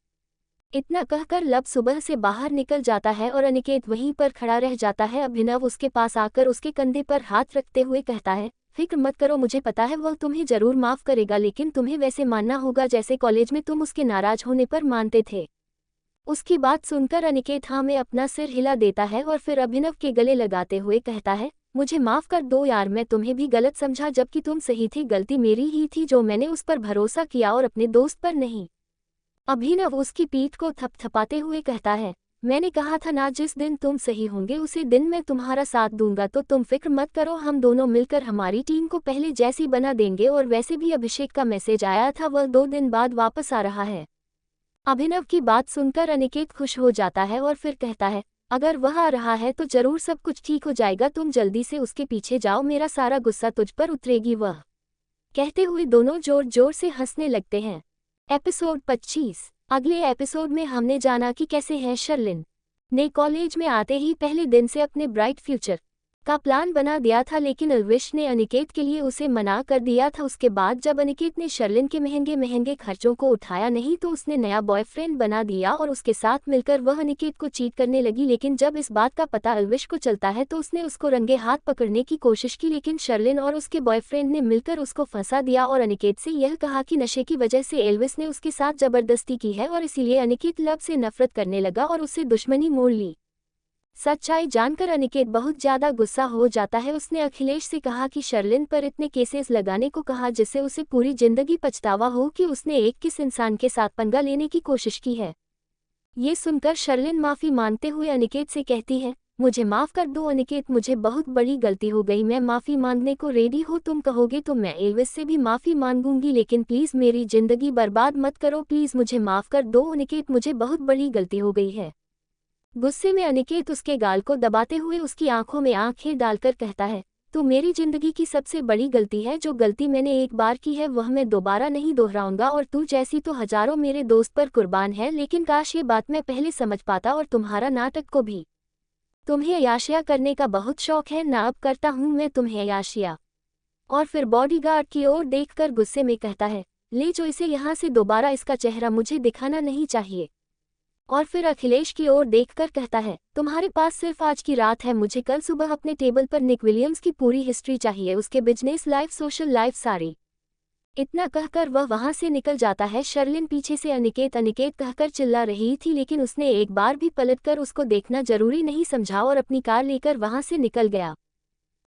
इतना कहकर लब सुबह से बाहर निकल जाता है और अनिकेत वहीं पर खड़ा रह जाता है। अभिनव उसके पास आकर उसके कंधे पर हाथ रखते हुए कहता है, फिक्र मत करो, मुझे पता है वह तुम्हें ज़रूर माफ़ करेगा, लेकिन तुम्हें वैसे मानना होगा जैसे कॉलेज में तुम उसके नाराज़ होने पर मानते थे। उसकी बात सुनकर अनिकेत हाँ में अपना सिर हिला देता है और फिर अभिनव के गले लगाते हुए कहता है, मुझे माफ़ कर दो यार, मैं तुम्हें भी गलत समझा, जबकि तुम सही थे, गलती मेरी ही थी जो मैंने उस पर भरोसा किया और अपने दोस्त पर नहीं। अभिनव उसकी पीठ को थपथपाते हुए कहता है, मैंने कहा था ना, जिस दिन तुम सही होंगे उसी दिन मैं तुम्हारा साथ दूंगा, तो तुम फिक्र मत करो, हम दोनों मिलकर हमारी टीम को पहले जैसी बना देंगे। और वैसे भी अभिषेक का मैसेज आया था, वह 2 दिन बाद वापस आ रहा है। अभिनव की बात सुनकर अनिकेत खुश हो जाता है और फिर कहता है, अगर वह आ रहा है तो जरूर सब कुछ ठीक हो जाएगा, तुम जल्दी से उसके पीछे जाओ, मेरा सारा गुस्सा तुझ पर उतरेगी। वह कहते हुए दोनों जोर जोर से हंसने लगते हैं। एपिसोड 25। अगले एपिसोड में हमने जाना कि कैसे है शर्लिन ने कॉलेज में आते ही पहले दिन से अपने ब्राइट फ्यूचर का प्लान बना दिया था, लेकिन एल्विश ने अनिकेत के लिए उसे मना कर दिया था। उसके बाद जब अनिकेत ने शर्लिन के महंगे महंगे खर्चों को उठाया नहीं तो उसने नया बॉयफ्रेंड बना दिया और उसके साथ मिलकर वह अनिकेत को चीट करने लगी। लेकिन जब इस बात का पता एल्विश को चलता है तो उसने उसको रंगे हाथ पकड़ने की कोशिश की, लेकिन शर्लिन और उसके बॉयफ्रेंड ने मिलकर उसको फंसा दिया और अनिकेत से यह कहा कि नशे की वजह से एल्विश ने उसके साथ जबरदस्ती की है और इसीलिए अनिकेत लब से नफरत करने लगा और उससे दुश्मनी मोड़ ली। सच्चाई जानकर अनिकेत बहुत ज्यादा गुस्सा हो जाता है। उसने अखिलेश से कहा कि शर्लिन पर इतने केसेस लगाने को कहा जिससे उसे पूरी जिंदगी पछतावा हो कि उसने एक किस इंसान के साथ पंगा लेने की कोशिश की है। ये सुनकर शर्लिन माफी मांगते हुए अनिकेत से कहती है, मुझे माफ कर दो अनिकेत, मुझे बहुत बड़ी गलती हो गई, मैं माफी मांगने को रेडी हूँ, तुम कहोगे तो मैं एल्विस से भी माफी मांगूंगी, लेकिन प्लीज मेरी जिंदगी बर्बाद मत करो, प्लीज मुझे माफ कर दो अनिकेत, मुझे बहुत बड़ी गलती हो गई है। गुस्से में अनिकेत उसके गाल को दबाते हुए उसकी आंखों में आंखें डालकर कहता है, तू मेरी जिंदगी की सबसे बड़ी गलती है, जो गलती मैंने एक बार की है वह मैं दोबारा नहीं दोहराऊंगा, और तू जैसी तो हजारों मेरे दोस्त पर कुर्बान है, लेकिन काश ये बात मैं पहले समझ पाता और तुम्हारा नाटक को भी। तुम्हें अयाशिया करने का बहुत शौक है ना, अब करता हूँ मैं तुम्हें अयाशिया। और फिर बॉडीगार्ड की ओर देखकर गुस्से में कहता है, ले जो इसे यहाँ से, दोबारा इसका चेहरा मुझे दिखाना नहीं चाहिए। और फिर अखिलेश की ओर देखकर कहता है, तुम्हारे पास सिर्फ आज की रात है, मुझे कल सुबह अपने टेबल पर निक विलियम्स की पूरी हिस्ट्री चाहिए, उसके बिजनेस लाइफ, सोशल लाइफ सारी। इतना कहकर वह वहां से निकल जाता है। शर्लिन पीछे से अनिकेत अनिकेत कहकर चिल्ला रही थी, लेकिन उसने एक बार भी पलटकर उसको देखना जरूरी नहीं समझा और अपनी कार लेकर वहां से निकल गया।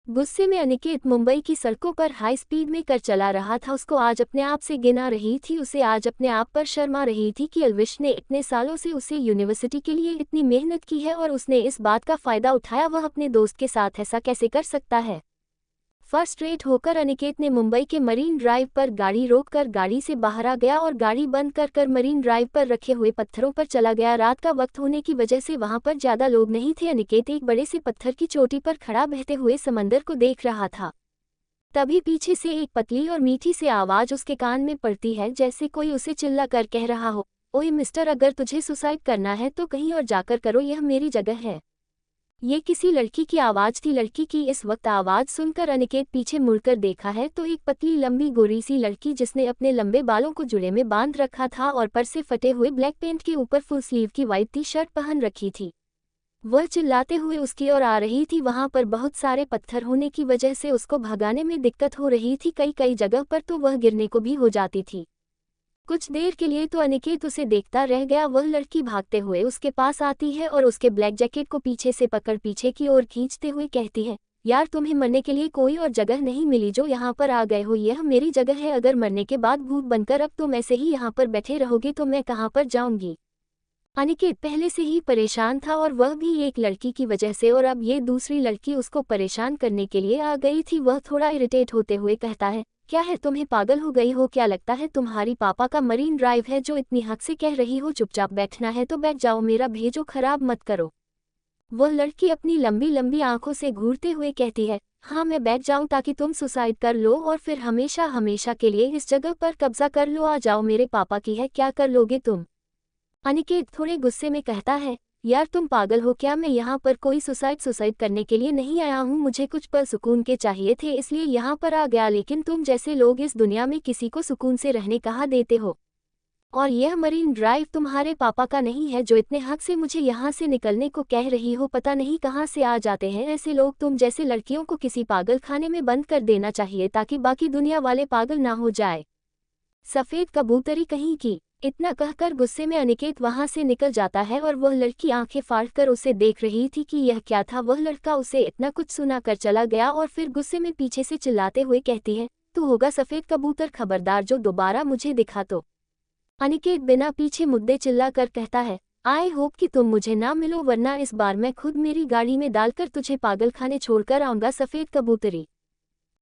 गुस्से में अनिकेत मुंबई की सड़कों पर हाई स्पीड में कर चला रहा था। उसको आज अपने आप से गिना रही थी, उसे आज अपने आप पर शर्मा रही थी कि एल्विश ने इतने सालों से उसे यूनिवर्सिटी के लिए इतनी मेहनत की है और उसने इस बात का फायदा उठाया, वह अपने दोस्त के साथ ऐसा कैसे कर सकता है। फर्स्ट्रेट होकर अनिकेत ने मुंबई के मरीन ड्राइव पर गाड़ी रोककर गाड़ी से बाहर आ गया और गाड़ी बंद कर मरीन ड्राइव पर रखे हुए पत्थरों पर चला गया। रात का वक्त होने की वजह से वहां पर ज्यादा लोग नहीं थे। अनिकेत एक बड़े से पत्थर की चोटी पर खड़ा बहते हुए समंदर को देख रहा था। तभी पीछे से एक पतली और मीठी सी आवाज उसके कान में पड़ती है, जैसे कोई उसे चिल्ला कर कह रहा हो, ओए मिस्टर, अगर तुझे सुसाइड करना है तो कहीं और जाकर करो, यह मेरी जगह है। ये किसी लड़की की आवाज़ थी। लड़की की इस वक्त आवाज़ सुनकर अनिकेत पीछे मुड़कर देखा है तो एक पतली लंबी गोरी सी लड़की जिसने अपने लंबे बालों को जुड़े में बांध रखा था और पर से फटे हुए ब्लैक पेंट के ऊपर फुल स्लीव की वाइट टी शर्ट पहन रखी थी। वह चिल्लाते हुए उसकी ओर आ रही थी। वहां पर बहुत सारे पत्थर होने की वजह से उसको भगाने में दिक्कत हो रही थी। कई कई जगह पर तो वह गिरने को भी हो जाती थी। कुछ देर के लिए तो अनिकेत उसे देखता रह गया। वह लड़की भागते हुए उसके पास आती है और उसके ब्लैक जैकेट को पीछे से पकड़ पीछे की ओर खींचते हुए कहती है, यार तुम्हें मरने के लिए कोई और जगह नहीं मिली जो यहाँ पर आ गए हो। यह मेरी जगह है। अगर मरने के बाद भूत बनकर अब तुम ऐसे ही यहाँ पर बैठे रहोगे तो मैं कहाँ पर जाऊंगी। अनिकेत पहले से ही परेशान था और वह भी एक लड़की की वजह से, और अब ये दूसरी लड़की उसको परेशान करने के लिए आ गई थी। वह थोड़ा इरिटेट होते हुए कहता है, क्या है तुम्हें, पागल हो गई हो क्या? लगता है तुम्हारी पापा का मरीन ड्राइव है जो इतनी हद से कह रही हो। चुपचाप बैठना है तो बैठ जाओ, मेरा भेजो खराब मत करो। वह लड़की अपनी लंबी लंबी आंखों से घूरते हुए कहती है, हाँ मैं बैठ जाऊं ताकि तुम सुसाइड कर लो और फिर हमेशा हमेशा के लिए इस जगह पर कब्जा कर लो। आ जाओ, मेरे पापा की है, क्या कर लोगे तुम? अनिकेत थोड़े गुस्से में कहता है, यार तुम पागल हो क्या? मैं यहाँ पर कोई सुसाइड करने के लिए नहीं आया हूँ। मुझे कुछ पल सुकून के चाहिए थे इसलिए यहाँ पर आ गया, लेकिन तुम जैसे लोग इस दुनिया में किसी को सुकून से रहने कहाँ देते हो। और यह मरीन ड्राइव तुम्हारे पापा का नहीं है जो इतने हक से मुझे यहाँ से निकलने को कह रही हो। पता नहीं कहाँ से आ जाते हैं ऐसे लोग। तुम जैसे लड़कियों को किसी पागल खाने में बंद कर देना चाहिए ताकि बाकी दुनिया वाले पागल ना हो जाए। सफ़ेद कबूतरी कहीं की। इतना कहकर गुस्से में अनिकेत वहां से निकल जाता है और वह लड़की आंखें फाड़कर उसे देख रही थी कि यह क्या था। वह लड़का उसे इतना कुछ सुना कर चला गया और फिर गुस्से में पीछे से चिल्लाते हुए कहती है, तू होगा सफ़ेद कबूतर, खबरदार जो दोबारा मुझे दिखा तो। अनिकेत बिना पीछे मुद्दे चिल्ला कर कहता है, आई होप कि तुम मुझे ना मिलो वरना इस बार मैं खुद मेरी गाड़ी में डालकर तुझे पागल खाने छोड़कर आऊंगा सफ़ेद कबूतरी।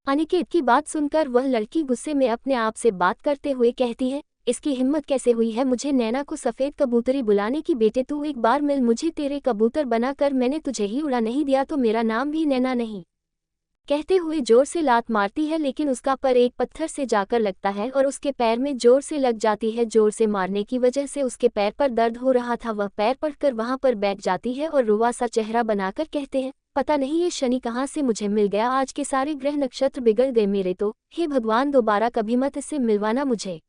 अनिकेत की बात सुनकर वह लड़की गुस्से में अपने आप से बात करते हुए कहती है, इसकी हिम्मत कैसे हुई है मुझे नैना को सफ़ेद कबूतरी बुलाने की? बेटे तू एक बार मिल मुझे, तेरे कबूतर बनाकर मैंने तुझे ही उड़ा नहीं दिया तो मेरा नाम भी नैना नहीं। कहते हुए जोर से लात मारती है लेकिन उसका पर एक पत्थर से जाकर लगता है और उसके पैर में जोर से लग जाती है। जोर से मारने की वजह से उसके पैर पर दर्द हो रहा था। वह पैर पकड़कर वहां पर बैठ जाती है और रुआ सा चेहरा बनाकर कहते हैं, पता नहीं ये शनि कहाँ से मुझे मिल गया। आज के सारे ग्रह नक्षत्र बिगड़ गए मेरे तो। हे भगवान, दोबारा कभी मत इससे मिलवाना मुझे।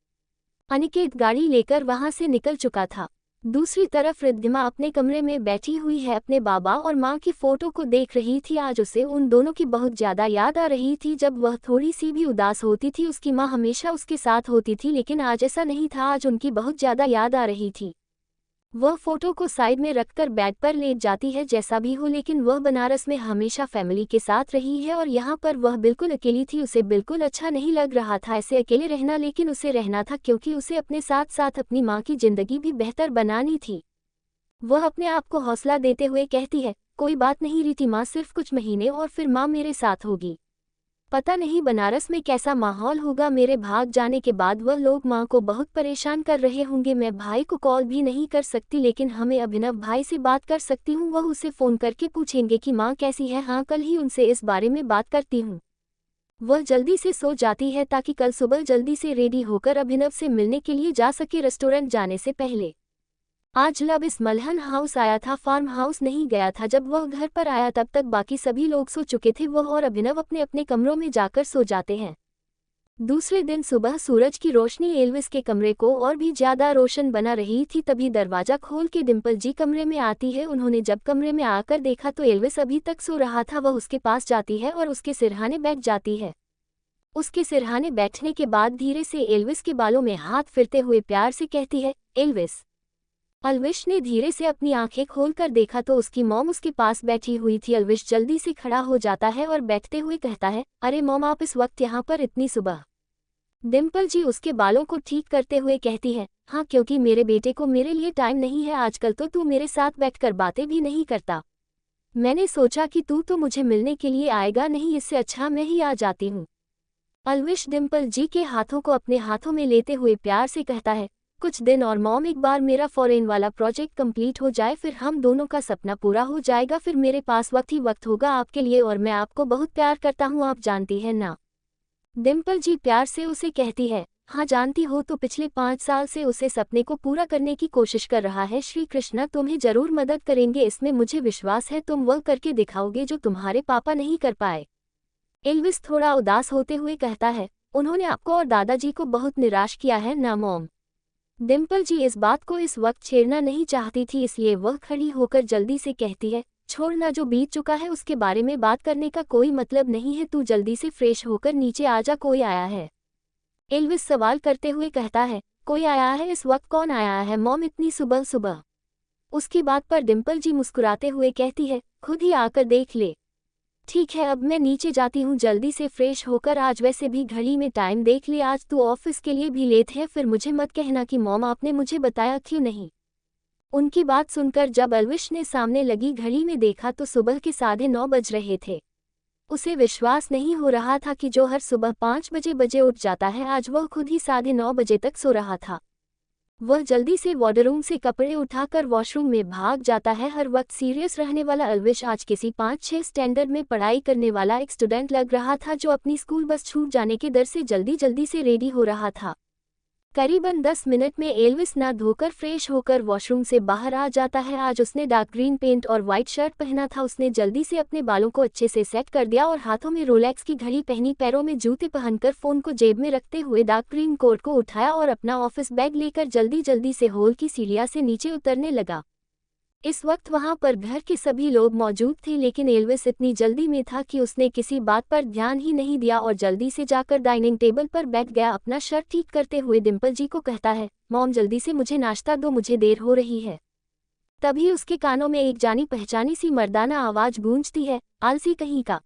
अनिकेत गाड़ी लेकर वहां से निकल चुका था। दूसरी तरफ रिद्धिमा अपने कमरे में बैठी हुई है, अपने बाबा और माँ की फोटो को देख रही थी। आज उसे उन दोनों की बहुत ज्यादा याद आ रही थी। जब वह थोड़ी सी भी उदास होती थी उसकी माँ हमेशा उसके साथ होती थी, लेकिन आज ऐसा नहीं था। आज उनकी बहुत ज्यादा याद आ रही थी। वह फोटो को साइड में रखकर बेड पर लेट जाती है। जैसा भी हो, लेकिन वह बनारस में हमेशा फैमिली के साथ रही है और यहाँ पर वह बिल्कुल अकेली थी। उसे बिल्कुल अच्छा नहीं लग रहा था ऐसे अकेले रहना, लेकिन उसे रहना था क्योंकि उसे अपने साथ साथ अपनी माँ की जिंदगी भी बेहतर बनानी थी। वह अपने आप को हौसला देते हुए कहती है, कोई बात नहीं रीति माँ, सिर्फ कुछ महीने और फिर माँ मेरे साथ होगी। पता नहीं बनारस में कैसा माहौल होगा। मेरे भाग जाने के बाद वह लोग माँ को बहुत परेशान कर रहे होंगे। मैं भाई को कॉल भी नहीं कर सकती, लेकिन हमें अभिनव भाई से बात कर सकती हूँ। वह उसे फ़ोन करके पूछेंगे कि माँ कैसी है। हाँ, कल ही उनसे इस बारे में बात करती हूँ। वह जल्दी से सो जाती है ताकि कल सुबह जल्दी से रेडी होकर अभिनव से मिलने के लिए जा सके रेस्टोरेंट जाने से पहले। आज लब इस मलहन हाउस आया था, फार्म हाउस नहीं गया था। जब वह घर पर आया तब तक बाकी सभी लोग सो चुके थे। वह और अभिनव अपने अपने कमरों में जाकर सो जाते हैं। दूसरे दिन सुबह सूरज की रोशनी एल्विस के कमरे को और भी ज्यादा रोशन बना रही थी। तभी दरवाजा खोल के डिम्पल जी कमरे में आती है। उन्होंने जब कमरे में आकर देखा तो एल्विस अभी तक सो रहा था। वह उसके पास जाती है और उसके सिरहाने बैठ जाती है। उसके सिरहाने बैठने के बाद धीरे से एल्विस के बालों में हाथ फिरते हुए प्यार से कहती है, एल्विस। अलविश ने धीरे से अपनी आंखें खोलकर देखा तो उसकी मॉम उसके पास बैठी हुई थी। अलविश जल्दी से खड़ा हो जाता है और बैठते हुए कहता है, अरे मॉम, आप इस वक्त यहाँ पर इतनी सुबह? डिम्पल जी उसके बालों को ठीक करते हुए कहती है, हाँ क्योंकि मेरे बेटे को मेरे लिए टाइम नहीं है आजकल। तो तू मेरे साथ बैठकर बातें भी नहीं करता। मैंने सोचा कि तू तो मुझे मिलने के लिए आएगा नहीं, इससे अच्छा मैं ही आ जाती हूँ। अलविश डिम्पल जी के हाथों को अपने हाथों में लेते हुए प्यार से कहता है, कुछ दिन और मॉम, एक बार मेरा फॉरेन वाला प्रोजेक्ट कंप्लीट हो जाए फिर हम दोनों का सपना पूरा हो जाएगा। फिर मेरे पास वक्त ही वक्त होगा आपके लिए और मैं आपको बहुत प्यार करता हूँ, आप जानती हैं ना। डिम्पल जी प्यार से उसे कहती है, हाँ जानती हो तो पिछले 5 साल से उसे सपने को पूरा करने की कोशिश कर रहा है। श्री कृष्णा तुम्हें जरूर मदद करेंगे, इसमें मुझे विश्वास है। तुम वह करके दिखाओगे जो तुम्हारे पापा नहीं कर पाए। एल्विस थोड़ा उदास होते हुए कहता है, उन्होंने आपको और दादाजी को बहुत निराश किया है ना मॉम। डिम्पल जी इस बात को इस वक्त छेड़ना नहीं चाहती थी, इसलिए वह खड़ी होकर जल्दी से कहती है, छोड़ना, जो बीत चुका है उसके बारे में बात करने का कोई मतलब नहीं है। तू जल्दी से फ्रेश होकर नीचे आ जा, कोई आया है। एल्विस सवाल करते हुए कहता है, कोई आया है? इस वक्त कौन आया है मॉम, इतनी सुबह सुबह? उसकी बात पर डिम्पल जी मुस्कुराते हुए कहती है, खुद ही आकर देख ले। ठीक है, अब मैं नीचे जाती हूँ, जल्दी से फ्रेश होकर। आज वैसे भी घड़ी में टाइम देख ले, आज तू ऑफिस के लिए भी लेट है। फिर मुझे मत कहना कि मॉम आपने मुझे बताया क्यों नहीं। उनकी बात सुनकर जब एल्विश ने सामने लगी घड़ी में देखा तो सुबह के 9:30 बज रहे थे। उसे विश्वास नहीं हो रहा था कि जो हर सुबह 5 बजे उठ जाता है, आज वह खुद ही 9:30 बजे तक सो रहा था। वह जल्दी से वार्डरूम से कपड़े उठाकर वॉशरूम में भाग जाता है। हर वक्त सीरियस रहने वाला एल्विश आज किसी 5-6 स्टैंडर्ड में पढ़ाई करने वाला एक स्टूडेंट लग रहा था, जो अपनी स्कूल बस छूट जाने के डर से जल्दी से रेडी हो रहा था। करीबन 10 मिनट में एल्विस ना धोकर फ्रेश होकर वॉशरूम से बाहर आ जाता है। आज उसने डार्क ग्रीन पेंट और वाइट शर्ट पहना था। उसने जल्दी से अपने बालों को अच्छे से सेट कर दिया और हाथों में रोलेक्स की घड़ी पहनी, पैरों में जूते पहनकर फ़ोन को जेब में रखते हुए डार्क ग्रीन कोट को उठाया और अपना ऑफिस बैग लेकर जल्दी से हॉल की सीढ़ियां से नीचे उतरने लगा। इस वक्त वहां पर घर के सभी लोग मौजूद थे, लेकिन एल्विस इतनी जल्दी में था कि उसने किसी बात पर ध्यान ही नहीं दिया और जल्दी से जाकर डाइनिंग टेबल पर बैठ गया। अपना शर्ट ठीक करते हुए डिम्पल जी को कहता है, मॉम जल्दी से मुझे नाश्ता दो, मुझे देर हो रही है। तभी उसके कानों में एक जानी पहचानी सी मर्दाना आवाज गूंजती है, आलसी कहीं का।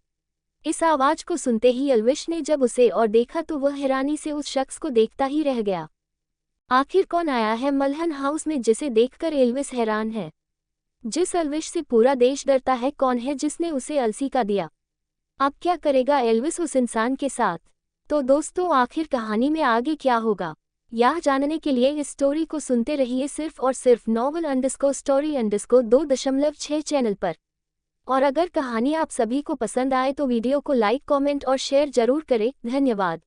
इस आवाज को सुनते ही एल्विश ने जब उसे और देखा तो वह हैरानी से उस शख्स को देखता ही रह गया। आखिर कौन आया है मल्हन हाउस में, जिसे देखकर एल्विस हैरान है। जिस एल्विश से पूरा देश डरता है, कौन है जिसने उसे अलसी का दिया? अब क्या करेगा एल्विस उस इंसान के साथ? तो दोस्तों आखिर कहानी में आगे क्या होगा, यह जानने के लिए इस स्टोरी को सुनते रहिए सिर्फ और सिर्फ novel_story_2.6 चैनल पर। और अगर कहानी आप सभी को पसंद आए तो वीडियो को लाइक, कमेंट और शेयर जरूर करें। धन्यवाद।